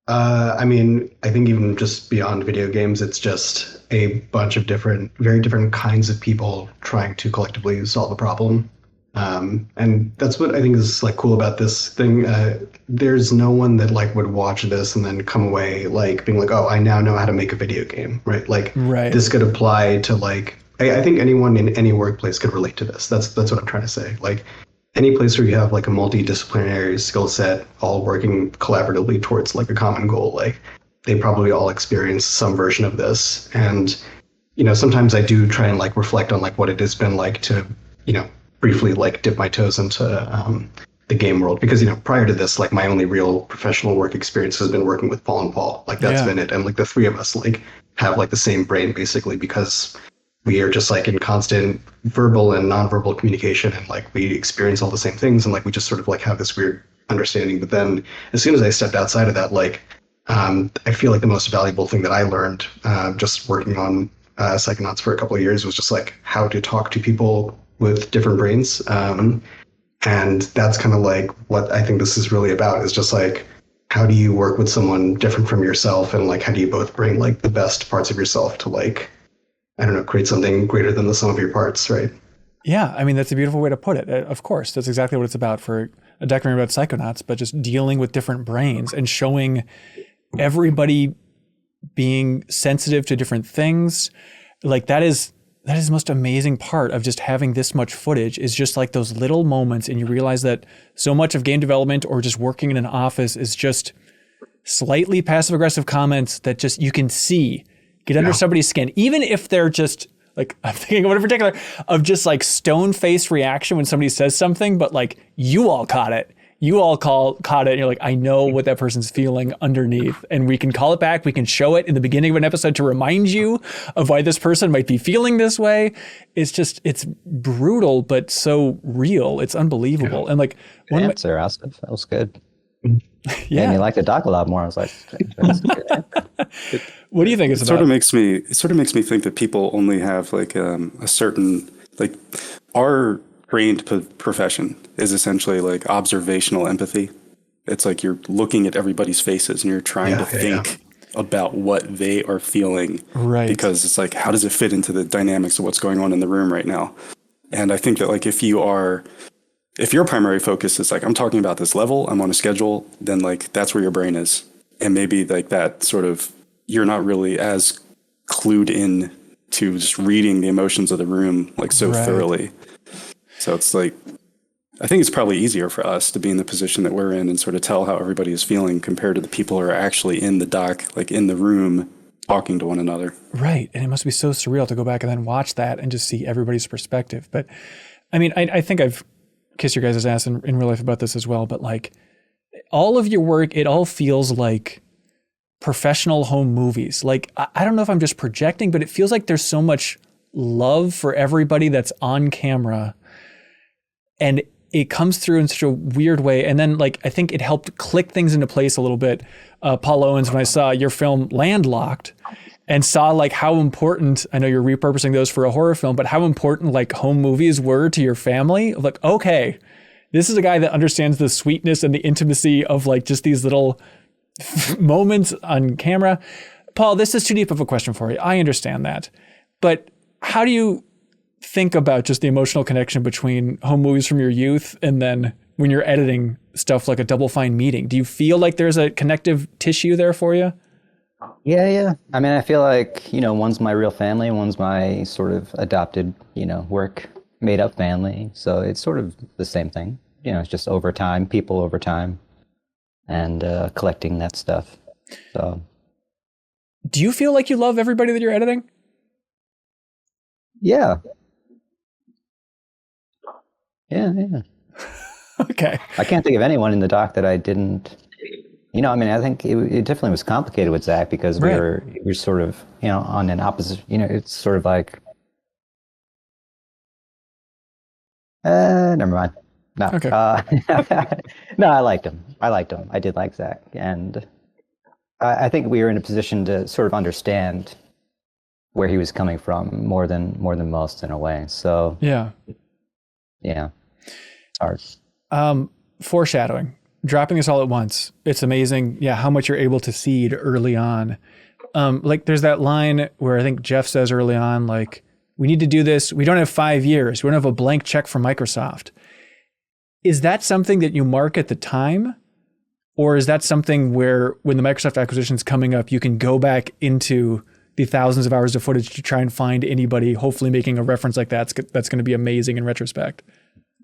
I think even just beyond video games, it's just a bunch of very different kinds of people trying to collectively solve a problem. And that's what I think is like cool about this thing. There's no one that like would watch this and then come away like being like, oh, I now know how to make a video game, right? This could apply to like, I think anyone in any workplace could relate to this. That's what I'm trying to say. Like any place where you have like a multidisciplinary skill set, all working collaboratively towards like a common goal, like they probably all experience some version of this. And, sometimes I do try and like reflect on like what it has been like to, briefly like dip my toes into the game world, because prior to this, like my only real professional work experience has been working with Paul and Paul. Like that's been it, and like the three of us like have like the same brain basically, because we are just like in constant verbal and nonverbal communication, and like we experience all the same things, and like we just sort of like have this weird understanding. But then as soon as I stepped outside of that, like I feel like the most valuable thing that I learned just working on Psychonauts for a couple of years was just like how to talk to people with different brains. And that's kind of like what I think this is really about, is just like, how do you work with someone different from yourself? And like, how do you both bring like the best parts of yourself to like, I don't know, create something greater than the sum of your parts, right? Yeah, that's a beautiful way to put it. Of course, that's exactly what it's about for a documentary about Psychonauts, but just dealing with different brains and showing everybody being sensitive to different things. Like that is the most amazing part of just having this much footage, is just like those little moments, and you realize that so much of game development or just working in an office is just slightly passive aggressive comments that just you can see get under somebody's skin, even if they're just like, I'm thinking of one in particular of just like stone-faced reaction when somebody says something, but like you all caught it. You all caught it, and you're like, I know what that person's feeling underneath, and we can call it back. We can show it in the beginning of an episode to remind you of why this person might be feeling this way. It's brutal, but so real. It's unbelievable. And like, good answer, Asif. That was good. Yeah, and you like the doc a lot more. I was like, what do you think it's about? It sort of makes me think that people only have like a certain like our trained profession is essentially like observational empathy. It's like you're looking at everybody's faces and you're trying to think about what they are feeling. Right. Because it's like, how does it fit into the dynamics of what's going on in the room right now? And I think that like if your primary focus is like, I'm talking about this level, I'm on a schedule, then like that's where your brain is. And maybe like that sort of, you're not really as clued in to just reading the emotions of the room like so thoroughly. So it's like, I think it's probably easier for us to be in the position that we're in and sort of tell how everybody is feeling compared to the people who are actually in the dock, like in the room, talking to one another. Right. And it must be so surreal to go back and then watch that and just see everybody's perspective. But I think I've kissed your guys' ass in real life about this as well. But like all of your work, it all feels like professional home movies. Like, I don't know if I'm just projecting, but it feels like there's so much love for everybody that's on camera, and it comes through in such a weird way. And then like, I think it helped click things into place a little bit. Paul Owens, when I saw your film Landlocked and saw like how important, I know you're repurposing those for a horror film, but how important like home movies were to your family. Like, okay, this is a guy that understands the sweetness and the intimacy of like just these little moments on camera. Paul, this is too deep of a question for you. I understand that. But how do you think about just the emotional connection between home movies from your youth and then when you're editing stuff like a Double Fine Meeting? Do you feel like there's a connective tissue there for you? Yeah. I mean, I feel like, one's my real family, one's my sort of adopted, work made up family. So it's sort of the same thing. It's just over time, people over time, and collecting that stuff. So, do you feel like you love everybody that you're editing? Yeah. Yeah. Okay. I can't think of anyone in the doc that I didn't. I think it definitely was complicated with Zach because we were sort of, on an opposite. It's sort of like. Never mind. No. Okay. No, I liked him. I did like Zach, and I think we were in a position to sort of understand where he was coming from more than most in a way. So yeah. Hard. Foreshadowing, dropping this all at once. It's amazing. Yeah. How much you're able to seed early on. Like there's that line where I think Jeff says early on, like, we need to do this. We don't have 5 years. We don't have a blank check from Microsoft. Is that something that you mark at the time? Or is that something where when the Microsoft acquisition is coming up, you can go back into the thousands of hours of footage to try and find anybody, hopefully making a reference like that's going to be amazing in retrospect?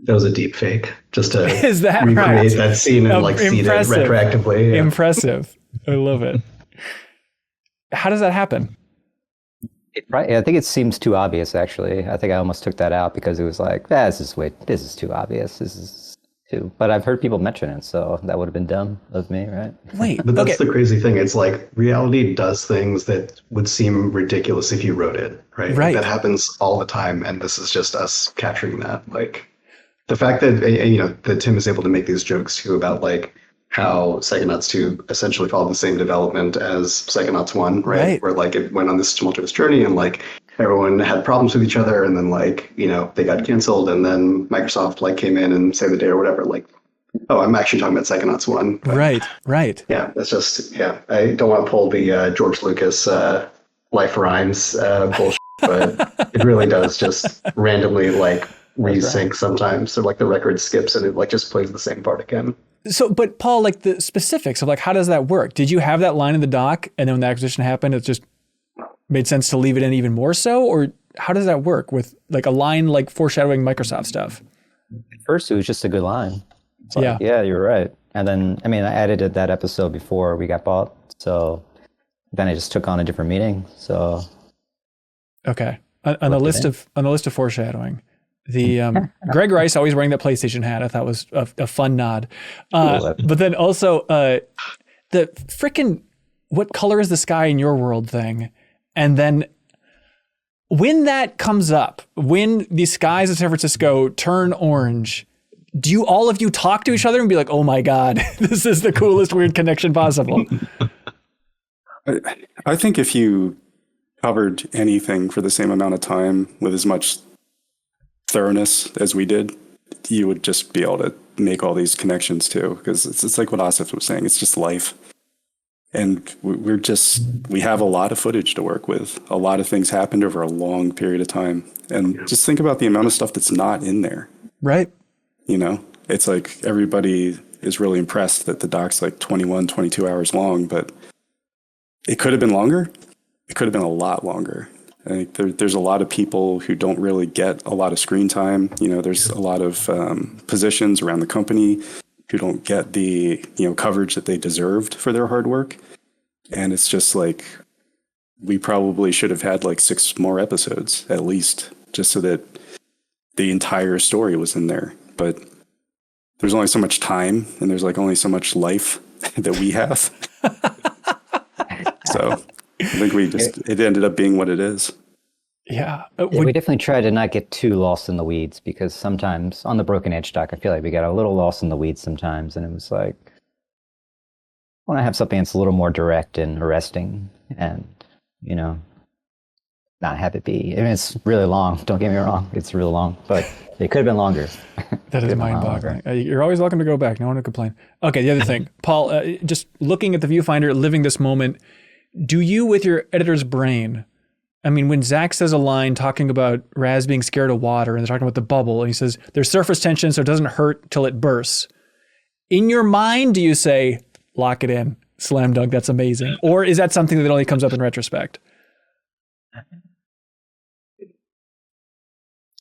That was a deep fake, just to is that recreate right? that scene and like see it retroactively. Yeah. Impressive. I love it. How does that happen? Right. I think it seems too obvious, actually. I think I almost took that out because it was like, this is too obvious. This is too. But I've heard people mention it, so that would have been dumb of me, right? Wait. But that's the crazy thing. It's like reality does things that would seem ridiculous if you wrote it, right? Right. That happens all the time, and this is just us capturing that. Like the fact that that Tim is able to make these jokes too about like how Psychonauts 2 essentially followed the same development as Psychonauts 1, right? Where like it went on this tumultuous journey and like everyone had problems with each other and then like, they got canceled and then Microsoft like came in and saved the day or whatever. Like, oh, I'm actually talking about Psychonauts 1. But, right. Yeah, that's just, I don't want to pull the George Lucas life rhymes bullshit, but it really does just randomly like resync sometimes. So like the record skips and it like just plays the same part again. So, but Paul, like the specifics of like, how does that work? Did you have that line in the doc and then when the acquisition happened, it just made sense to leave it in even more so? Or how does that work with like a line like foreshadowing Microsoft stuff? At first, it was just a good line. It's like, yeah, you're right. And then, I edited that episode before we got bought. So then I just took on a different meaning. So. Okay. On the list of foreshadowing. The Greg Rice always wearing that PlayStation hat I thought was a fun nod. But then also the frickin' what color is the sky in your world thing. And then when that comes up, when the skies of San Francisco turn orange, do you all of you talk to each other and be like, oh my God, this is the coolest weird connection possible? I think if you covered anything for the same amount of time with as much thoroughness as we did, you would just be able to make all these connections too, because it's like what Asif was saying. It's just life, and we have a lot of footage to work with. A lot of things happened over a long period of time, and just think about the amount of stuff that's not in there. Right. It's like everybody is really impressed that the doc's like 21, 22 hours long, but it could have been longer. It could have been a lot longer. I think there's a lot of people who don't really get a lot of screen time. There's a lot of positions around the company who don't get the coverage that they deserved for their hard work. And it's just like, we probably should have had like 6 more episodes at least, just so that the entire story was in there. But there's only so much time and there's like only so much life that we have. So I think it ended up being what it is. Yeah. We definitely try to not get too lost in the weeds, because sometimes on the Broken Edge doc, I feel like we got a little lost in the weeds sometimes, and it was like, I want to have something that's a little more direct and arresting, and not have it be. I mean, it's really long. Don't get me wrong; it's really long, but it could have been longer. That is mind-boggling. You're always welcome to go back. No one will complain. Okay, the other thing, Paul, just looking at the viewfinder, living this moment, do you, with your editor's brain, I mean, when Zach says a line talking about Raz being scared of water, and they're talking about the bubble, and he says, there's surface tension, so it doesn't hurt till it bursts. In your mind, do you say, lock it in, slam dunk, that's amazing? Or is that something that only comes up in retrospect?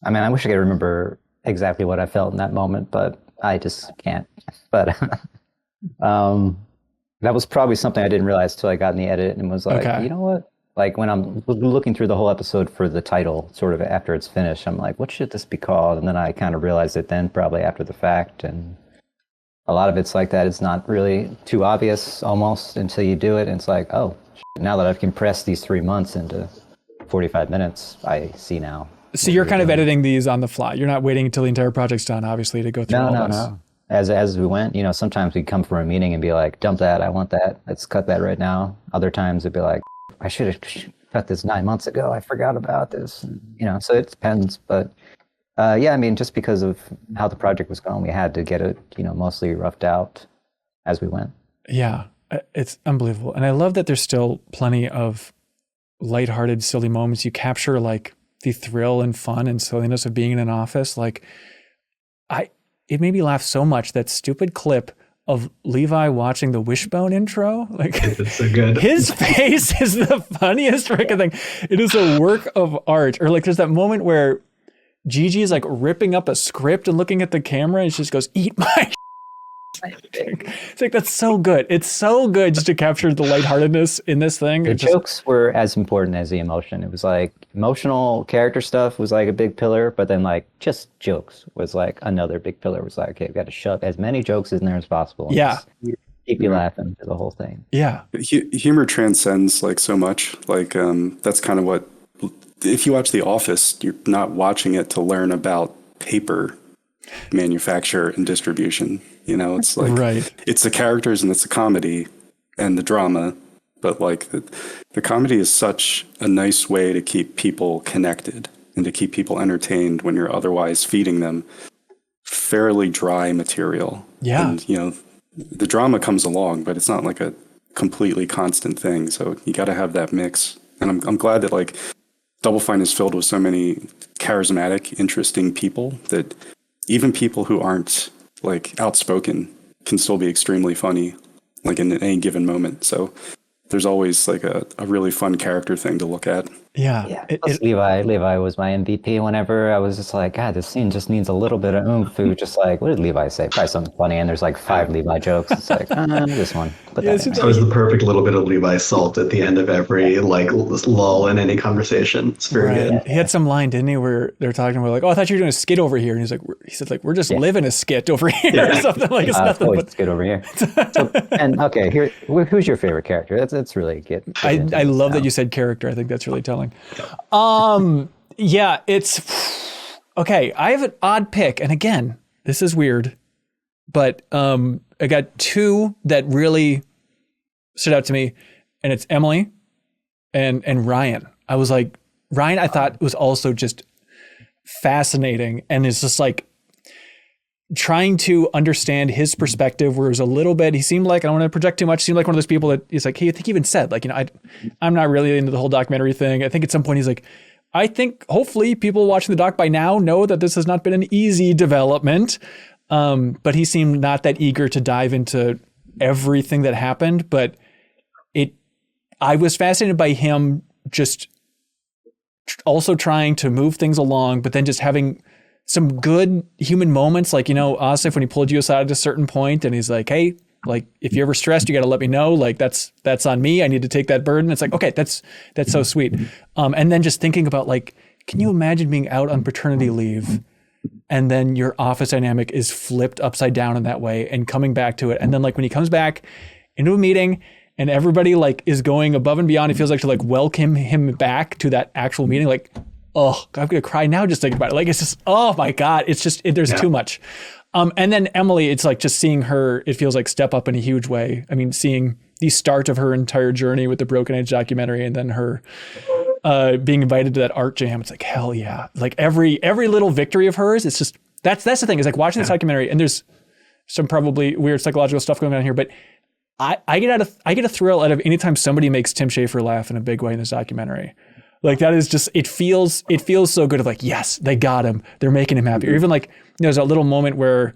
I mean, I wish I could remember exactly what I felt in that moment, but I just can't. But that was probably something I didn't realize till I got in the edit and was like, You know what? Like when I'm looking through the whole episode for the title, sort of after it's finished, I'm like, what should this be called? And then I kind of realized it then, probably after the fact. And a lot of it's like that. It's not really too obvious almost until you do it. And it's like, oh, now that I've compressed these 3 months into 45 minutes, I see now. So you're kind of editing these on the fly. You're not waiting until the entire project's done, obviously, to go through all this. No. As we went, sometimes we'd come from a meeting and be like, dump that, I want that, let's cut that right now. Other times it'd be like, I should have cut this 9 months ago, I forgot about this. So it depends. But I mean, just because of how the project was going, we had to get it, mostly roughed out as we went. Yeah, it's unbelievable. And I love that there's still plenty of lighthearted, silly moments. You capture like the thrill and fun and silliness of being in an office. Like it made me laugh so much, that stupid clip of Levi watching the Wishbone intro. Like, it's so good. His face is the funniest freaking thing. It is a work of art. Or like there's that moment where Gigi is like ripping up a script and looking at the camera and she just goes, eat my It's like, that's so good. It's so good just to capture the lightheartedness in this thing. The jokes were as important as the emotion. It was like emotional character stuff was like a big pillar, but then like just jokes was like another big pillar. It was like, okay, we've got to shove as many jokes in there as possible. Yeah. Keep you laughing through the whole thing. Yeah. Humor transcends like so much. Like that's kind of what, if you watch The Office, you're not watching it to learn about paper manufacture and distribution. It's like, right. It's the characters and it's the comedy and the drama, but like the comedy is such a nice way to keep people connected and to keep people entertained when you're otherwise feeding them fairly dry material. Yeah. And, the drama comes along, but it's not like a completely constant thing. So you got to have that mix. And I'm glad that like Double Fine is filled with so many charismatic, interesting people that even people who aren't like outspoken can still be extremely funny, like in any given moment. So there's always like a really fun character thing to look at. Yeah. Levi was my MVP whenever I was just like, God, this scene just needs a little bit of oomph. Just like, what did Levi say? Probably something funny. And there's like 5 Levi jokes. It's like, this one. It was the perfect little bit of Levi salt at the end of every like lull in any conversation. It's very good. He had some line, didn't he, where they're talking about like, oh, I thought you were doing a skit over here. And he said like, we're just living a skit over here or something like. It's nothing but skit over here. So, and okay, here, who's your favorite character? That's really good. I love that you said character. I think that's really telling. Yeah, it's okay. I have an odd pick, and again, this is weird, but I got 2 that really stood out to me, and it's Emily and Ryan. I was like, Ryan, I thought was also just fascinating, and it's just like trying to understand his perspective, where it was a little bit, he seemed like, I don't want to project too much, seemed like one of those people that he's like, hey, I think he even said like, I'm not really into the whole documentary thing. I think at some point he's like, I think hopefully people watching the doc by now know that this has not been an easy development. But he seemed not that eager to dive into everything that happened, but I was fascinated by him just also trying to move things along, but then just having some good human moments, like, Asif, when he pulled you aside at a certain point and he's like, hey, like, if you're ever stressed, you got to let me know. Like, that's on me. I need to take that burden. It's like, okay, that's so sweet. And then just thinking about like, can you imagine being out on paternity leave and then your office dynamic is flipped upside down in that way and coming back to it. And then like when he comes back into a meeting and everybody like is going above and beyond, it feels like to like welcome him back to that actual meeting. Like, oh, I'm gonna cry now just thinking about it. Like, it's just, oh my God, it's just, there's too much. And then Emily, it's like just seeing her, it feels like step up in a huge way. I mean, seeing the start of her entire journey with the Broken Age documentary, and then her being invited to that art jam. It's like, hell yeah. Like every little victory of hers, it's just, that's the thing, is like watching this documentary, and there's some probably weird psychological stuff going on here, but I get a thrill out of anytime somebody makes Tim Schafer laugh in a big way in this documentary. Like that is just, it feels so good of like, yes, they got him. They're making him happy. Or even like, there's a little moment where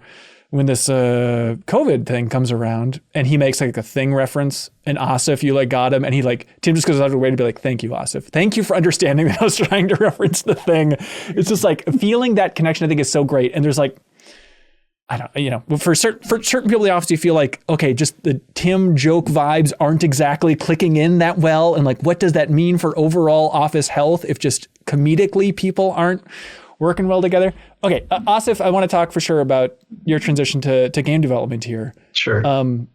when this COVID thing comes around and he makes like a thing reference, and Asif, you like got him, and he like, Tim just goes out of the way to be like, thank you, Asif. Thank you for understanding that I was trying to reference the thing. It's just like feeling that connection, I think, is so great. And there's like, I don't, you know, for certain people in the office, you feel like, okay, just the Tim joke vibes aren't exactly clicking in that well. And like, what does that mean for overall office health if just comedically people aren't working well together? Okay, Asif, I want to talk for sure about your transition to game development here. Sure.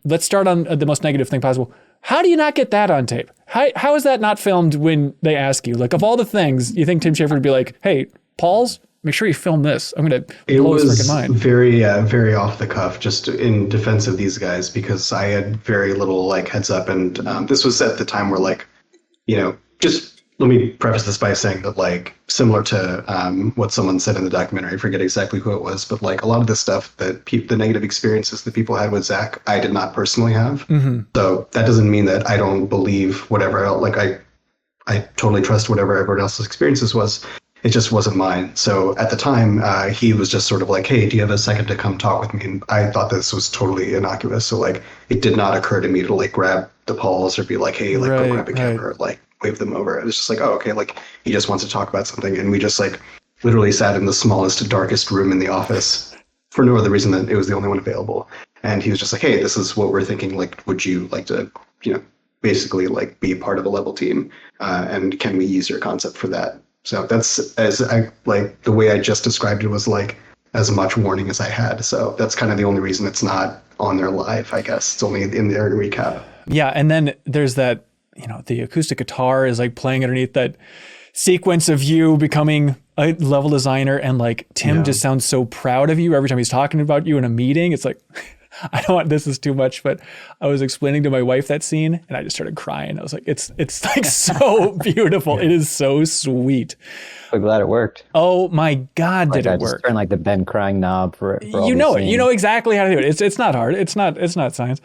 Let's start on the most negative thing possible. How do you not get that on tape? How is that not filmed when they ask you? Like, of all the things, you think Tim Schafer would be like, hey, Pauls, make sure you film this. I'm going to blow his freaking mind. Very, very off the cuff, just in defense of these guys, because I had very little like heads up. And this was at the time where like, you know, just let me preface this by saying that like similar to what someone said in the documentary, I forget exactly who it was, but like a lot of the stuff that the negative experiences that people had with Zach, I did not personally have. Mm-hmm. So that doesn't mean that I don't believe whatever else, like I totally trust whatever everyone else's experiences was. It just wasn't mine. So at the time, he was just sort of like, hey, do you have a second to come talk with me? And I thought this was totally innocuous. So like, it did not occur to me to like grab the Pauls or be like, hey, like go grab a camera, or, like wave them over. It was just like, oh, okay, like he just wants to talk about something. And we just like literally sat in the smallest, darkest room in the office for no other reason than it was the only one available. And he was just like, hey, this is what we're thinking. Like, would you like to, you know, basically like be part of a level team? And can we use your concept for that? So that's, as I like, the way I just described it was like as much warning as I had. So that's kind of the only reason it's not on there live, I guess. It's only in their recap. Yeah. And then there's that, you know, the acoustic guitar is like playing underneath that sequence of you becoming a level designer. And like Tim just sounds so proud of you every time he's talking about you in a meeting. It's like, I don't want, this is too much, but I was explaining to my wife that scene and I just started crying. I was like, it's like so beautiful. It is so sweet. I'm glad it worked. Oh my God, like did I it work? just turned like the Ben crying knob for all you know it. scenes. You know exactly how to do it. It's not hard. It's not science.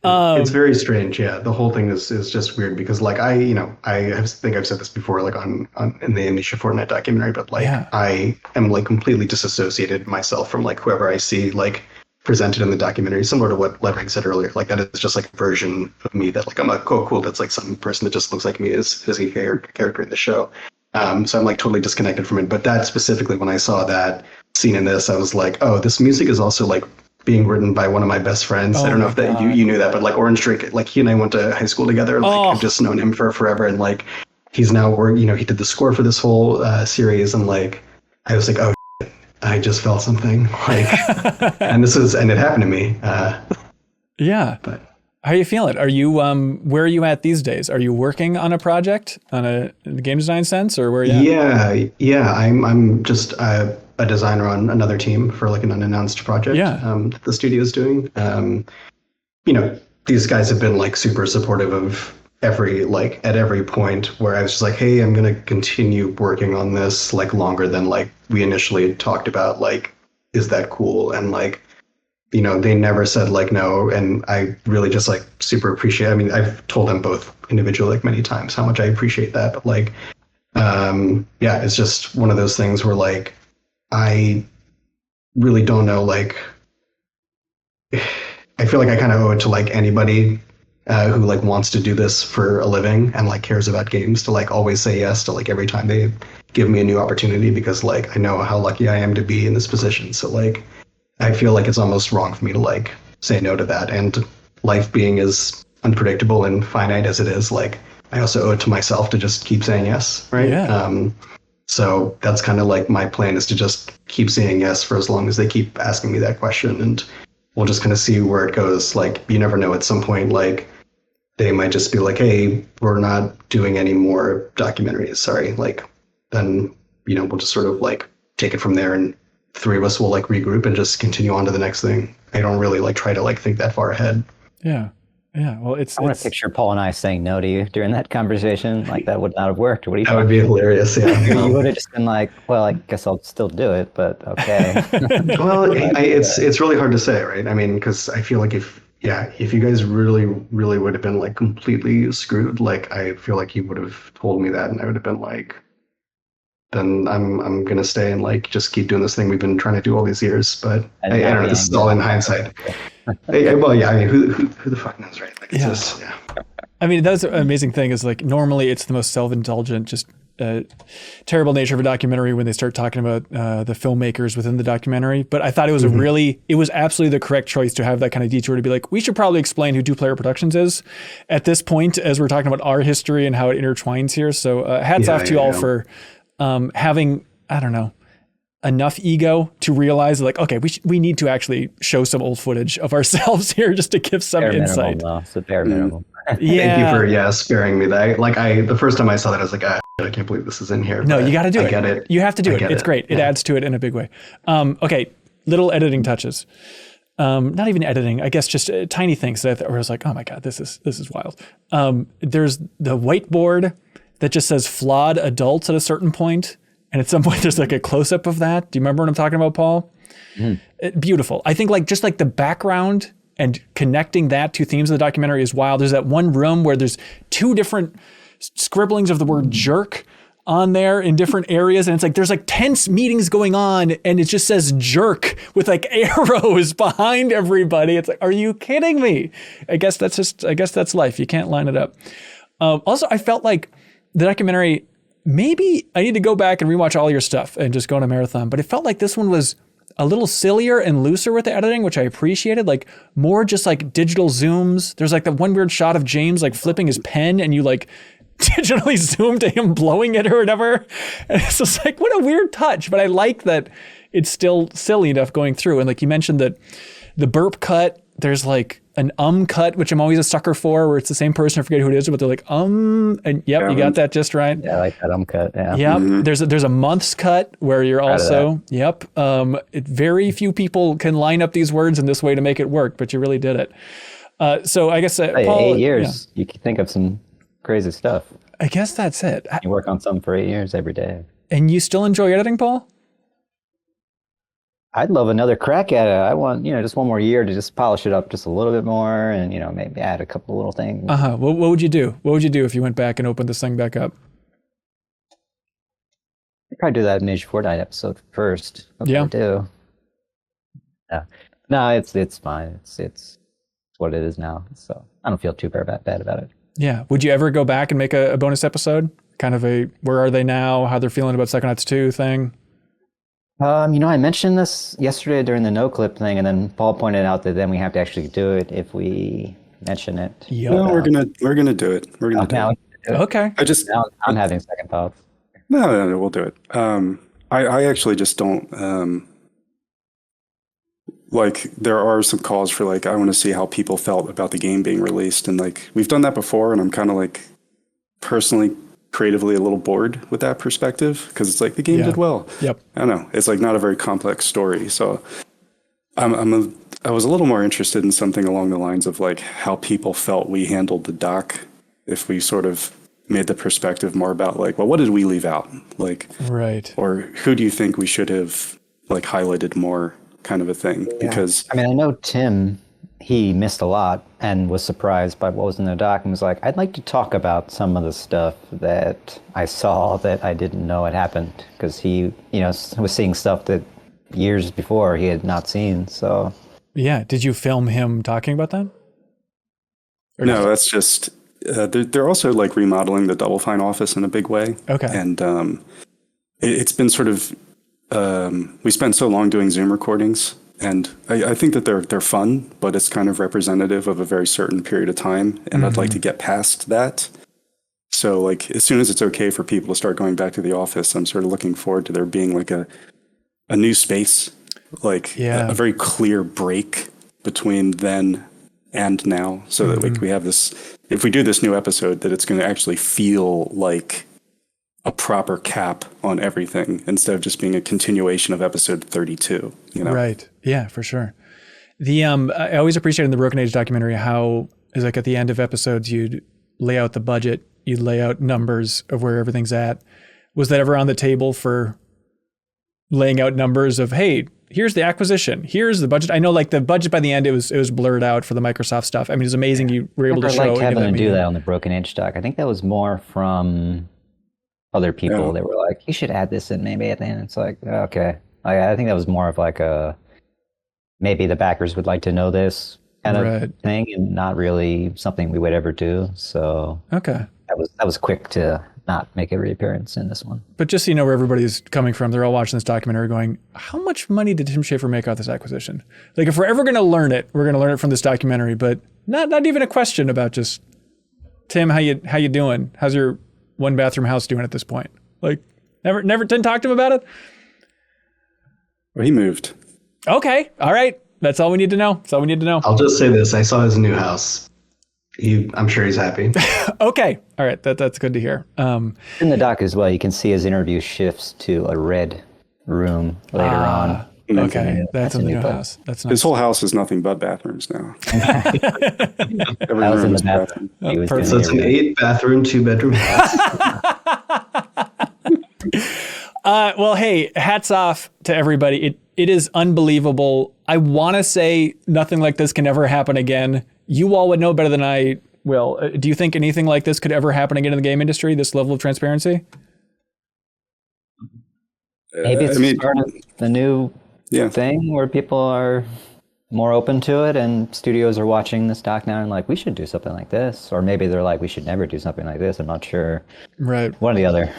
It's very strange. Yeah. The whole thing is just weird because like I think I've said this before, like on in the Amnesia Fortnite documentary, but like I am like completely disassociated myself from like whoever I see like presented in the documentary, similar to what Levering said earlier. Like that is just like a version of me that like I'm like, oh cool, that's like some person that just looks like me as a character in the show. So I'm like totally disconnected from it. But that specifically, when I saw that scene in this, I was like, oh, this music is also like being written by one of my best friends. I don't know if that you knew that, but like Orange Drake, like he and I went to high school together. Like I've just known him for forever, and like he's now, you know, he did the score for this whole series, and like I was like, oh, I just felt something like, and it happened to me. Yeah. But how are you feeling? Are you, where are you at these days? Are you working on a project in the game design sense, or where are you at? Yeah. I'm just a designer on another team for like an unannounced project that the studio is doing. You know, these guys have been like super supportive of at every point where I was just like, hey, I'm going to continue working on this like longer than like we initially talked about, like, is that cool? And like, you know, they never said like no. And I really just like super appreciate, I mean, I've told them both individually like many times how much I appreciate that. But like, it's just one of those things where like, I really don't know, like, I feel like I kind of owe it to like anybody who like wants to do this for a living and like cares about games to like always say yes to like every time they give me a new opportunity, because like I know how lucky I am to be in this position. So like I feel like it's almost wrong for me to like say no to that. And life being as unpredictable and finite as it is, like I also owe it to myself to just keep saying yes, right? Yeah. So that's kind of like my plan, is to just keep saying yes for as long as they keep asking me that question, and we'll just kind of see where it goes. Like you never know, at some point like they might just be like, hey, we're not doing any more documentaries, sorry. Like then we'll just sort of like take it from there, and three of us will like regroup and just continue on to the next thing. I don't really like try to like think that far ahead. Yeah. Yeah. Well, I want to picture Paul and I saying no to you during that conversation. Like that would not have worked. What do you That think? would be hilarious. Yeah. You would have just been like, well, I guess I'll still do it, but okay. Well, it's really hard to say, right? I mean, because I feel like if you guys really, really would have been like completely screwed, like I feel like you would have told me that, and I would have been like, then I'm gonna stay and like just keep doing this thing we've been trying to do all these years. But I don't know. This is all in hindsight. Well, yeah. I mean, who the fuck knows, right? Like, it's just, yeah. I mean, that's an amazing thing is like normally it's the most self-indulgent, just terrible nature of a documentary when they start talking about the filmmakers within the documentary. But I thought it was it was absolutely the correct choice to have that kind of detour to be like, we should probably explain who Two Player Productions is at this point as we're talking about our history and how it intertwines here. So hats off to you all for having, I don't know, enough ego to realize like, okay, we need to actually show some old footage of ourselves here just to give some insight. It's a bare minimum. Yeah. Thank you for sparing me that. Like the first time I saw that, I was like, I can't believe this is in here. No, you got to do it. I get it. You have to do it. It's great. It adds to it in a big way. Okay, little editing touches. Not even editing, I guess just tiny things that I was like, oh my God, this is wild. There's the whiteboard that just says flawed adults at a certain point. And at some point there's like a close up of that. Do you remember what I'm talking about, Paul? Beautiful. I think like just like the background and connecting that to themes of the documentary is wild. There's that one room where there's two different scribblings of the word jerk on there in different areas. And it's like, there's like tense meetings going on and it just says jerk with like arrows behind everybody. It's like, are you kidding me? I guess that's life. You can't line it up. Also, I felt like the documentary, maybe I need to go back and rewatch all your stuff and just go on a marathon, but it felt like this one was a little sillier and looser with the editing, which I appreciated, like more just like digital zooms. There's like that one weird shot of James like flipping his pen and you like digitally zoom to him blowing it or whatever. And it's just like, what a weird touch. But I like that it's still silly enough going through. And like you mentioned that the burp cut, there's like an cut, which I'm always a sucker for, where it's the same person, I forget who it is, but they're like, and yep, you got that just right. Yeah, I like that cut, yeah. Yep, there's a month's cut where you're also, very few people can line up these words in this way to make it work, but you really did it. So I guess, Paul, 8 years, you can think of some crazy stuff. I guess that's it. You work on something for 8 years every day. And you still enjoy editing, Paul? I'd love another crack at it. I want, just one more year to just polish it up just a little bit more and, maybe add a couple little things. What would you do? What would you do if you went back and opened this thing back up? I'd probably do that Mage Fortnite episode first. That's what I do. Yeah. No, it's fine. It's what it is now. So I don't feel too bad about it. Yeah. Would you ever go back and make a bonus episode? Kind of a, where are they now? How they're feeling about Psychonauts 2 thing? I mentioned this yesterday during the no clip thing, and then Paul pointed out that then we have to actually do it if we mention it. Yep. No, we're gonna do it. We're gonna do it. Okay. I'm having second thoughts. No, we'll do it. I actually just don't like. There are some calls for like I want to see how people felt about the game being released, and like we've done that before, and I'm kind of like personally, creatively a little bored with that perspective because it's like the game did well. Yep. I don't know. It's like not a very complex story. So I was a little more interested in something along the lines of like how people felt we handled the doc. If we sort of made the perspective more about like, well, what did we leave out? Like, right. Or who do you think we should have like highlighted more kind of a thing? Yeah. Because I know Tim, he missed a lot and was surprised by what was in the doc and was like, I'd like to talk about some of the stuff that I saw that I didn't know had happened because he, was seeing stuff that years before he had not seen. So yeah, did you film him talking about that? Or no, that's just they're also like remodeling the Double Fine office in a big way. Okay, and it's been sort of we spent so long doing Zoom recordings. And I think that they're fun, but it's kind of representative of a very certain period of time. And I'd like to get past that. So like, as soon as it's okay for people to start going back to the office, I'm sort of looking forward to there being like a new space, like a very clear break between then and now. So that we have this, if we do this new episode, that it's going to actually feel like a proper cap on everything instead of just being a continuation of episode 32, you know? Right. Yeah, for sure. I always appreciate in the Broken Age documentary how is like at the end of episodes, you'd lay out the budget, you'd lay out numbers of where everything's at. Was that ever on the table for laying out numbers of, hey, here's the acquisition, here's the budget? I know like the budget by the end, it was blurred out for the Microsoft stuff. I mean, it's amazing you were able to show. Like having to do that on the Broken Age doc. I think that was more from other people. They were like, you should add this in maybe at the end. It's like, okay. I think that was more of like maybe the backers would like to know this kind of thing, and not really something we would ever do. So okay, that was quick to not make a reappearance in this one. But just so you know where everybody's coming from, they're all watching this documentary going, how much money did Tim Schafer make out this acquisition? Like if we're ever going to learn it, we're going to learn it from this documentary, but not even a question about just, Tim, how you doing? How's your one bathroom house doing at this point? Like never didn't talk to him about it? Well, he moved. Okay. All right. That's all we need to know. That's all we need to know. I'll just say this. I saw his new house. I'm sure he's happy. Okay. All right. That's good to hear. In the doc as well, you can see his interview shifts to a red room later on. Okay. That's in the new house. That's nice. His whole house is nothing but bathrooms now. Every I was room in is the bathroom. So it's an 8-bathroom, 2-bedroom house. Well, hey, hats off to everybody. It is unbelievable. I want to say nothing like this can ever happen again. You all would know better than I will. Do you think anything like this could ever happen again in the game industry, this level of transparency? Maybe it's part of the new thing where people are more open to it, and studios are watching this doc now and like, we should do something like this. Or maybe they're like, we should never do something like this. I'm not sure. Right. One or the other.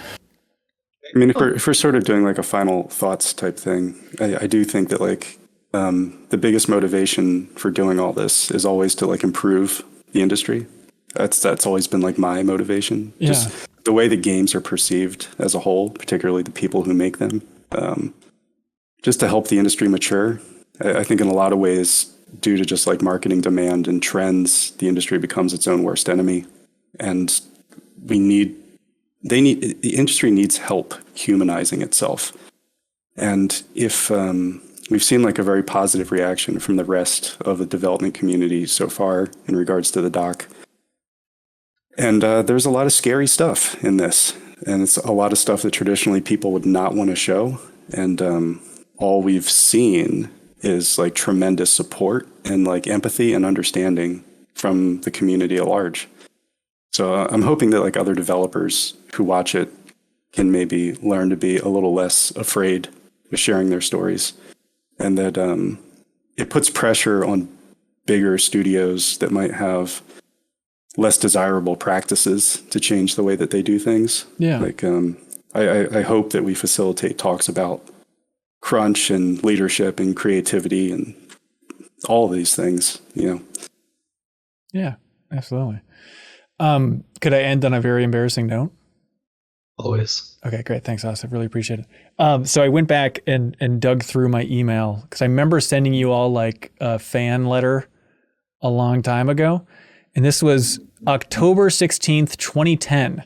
I mean, if we're sort of doing like a final thoughts type thing, I do think that like the biggest motivation for doing all this is always to like improve the industry. That's always been like my motivation. Yeah. Just the way the games are perceived as a whole, particularly the people who make them, just to help the industry mature. I think in a lot of ways, due to just like marketing demand and trends, the industry becomes its own worst enemy. And the industry needs help humanizing itself. And if we've seen like a very positive reaction from the rest of the development community so far in regards to the doc. And there's a lot of scary stuff in this. And it's a lot of stuff that traditionally people would not want to show. And all we've seen is like tremendous support and like empathy and understanding from the community at large. So I'm hoping that like other developers who watch it can maybe learn to be a little less afraid with sharing their stories, and that it puts pressure on bigger studios that might have less desirable practices to change the way that they do things. Yeah. Like I hope that we facilitate talks about crunch and leadership and creativity and all of these things, you know. Yeah, absolutely. Could I end on a very embarrassing note? Always. Okay, great. Thanks, Asif. Really appreciate it. So I went back and dug through my email because I remember sending you all like a fan letter a long time ago. And this was October 16th, 2010.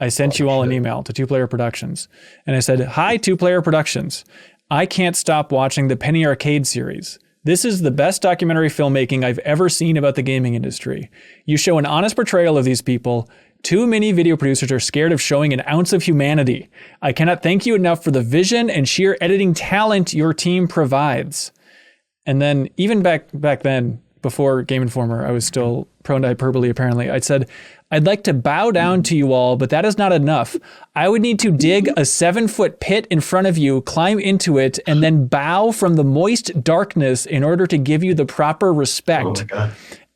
I sent you all an email to Two Player Productions. And I said, hi, Two Player Productions. I can't stop watching the Penny Arcade series. This is the best documentary filmmaking I've ever seen about the gaming industry. You show an honest portrayal of these people. Too many video producers are scared of showing an ounce of humanity. I cannot thank you enough for the vision and sheer editing talent your team provides. And then even back then, before Game Informer, I was still prone to hyperbole apparently. I said, I'd like to bow down to you all, but that is not enough. I would need to dig a 7-foot pit in front of you, climb into it, and then bow from the moist darkness in order to give you the proper respect. Oh my God.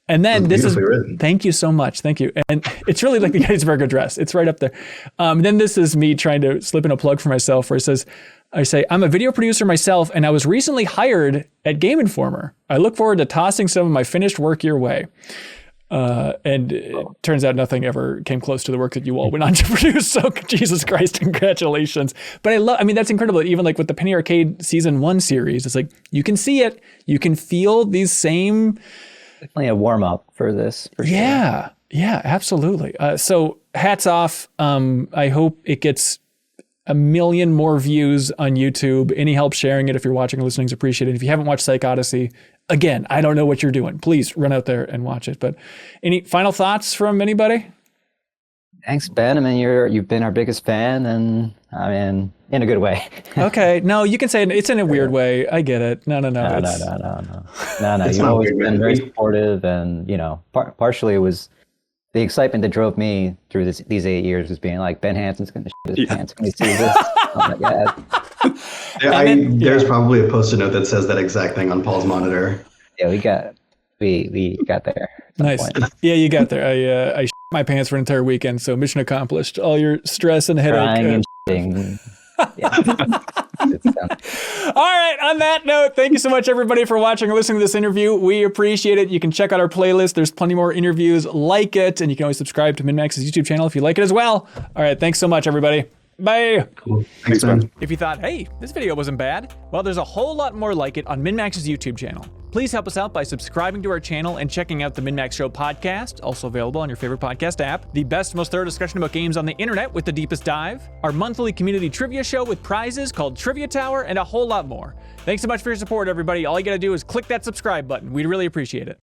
And then this is, written. Thank you so much. Thank you. And it's really like the Gettysburg Address. It's right up there. Then this is me trying to slip in a plug for myself where it says, I say, I'm a video producer myself, and I was recently hired at Game Informer. I look forward to tossing some of my finished work your way. And it turns out nothing ever came close to the work that you all went on to produce. So Jesus Christ, congratulations. But I mean, that's incredible. Even like with the Penny Arcade season 1 series, it's like, you can see it. You can feel these same. Definitely a warm up for this. For sure. Yeah, absolutely. So hats off. I hope it gets 1 million more views on YouTube. Any help sharing it if you're watching or listening is appreciated. If you haven't watched PsychOdyssey, again, I don't know what you're doing. Please run out there and watch it. But any final thoughts from anybody? Thanks, Ben. I mean, you've been our biggest fan, and I mean, in a good way. Okay. No, you can say it's in a weird way. I get it. No. No. It's You've not always weird, been man. very supportive, and partially it was the excitement that drove me through these 8 years was being like, Ben Hanson's going to shit his pants when he sees this. Oh my god. Yeah, there's probably a post-it note that says that exact thing on Paul's monitor. Yeah, we got there. at some Nice. point. Yeah, you got there. I shit my pants for an entire weekend, so mission accomplished. All your stress and headache. Crying and shitting. Yeah. It's done. All right. On that note, thank you so much, everybody, for watching or listening to this interview. We appreciate it. You can check out our playlist. There's plenty more interviews like it, and you can always subscribe to MinnMax's YouTube channel if you like it as well. All right. Thanks so much, everybody. Bye. Cool. Thanks, man. If you thought, hey, this video wasn't bad, well, there's a whole lot more like it on MinnMax's YouTube channel. Please help us out by subscribing to our channel and checking out the MinnMax Show podcast, also available on your favorite podcast app, the best, most thorough discussion about games on the internet with the deepest dive, our monthly community trivia show with prizes called Trivia Tower, and a whole lot more. Thanks so much for your support, everybody. All you gotta do is click that subscribe button. We'd really appreciate it.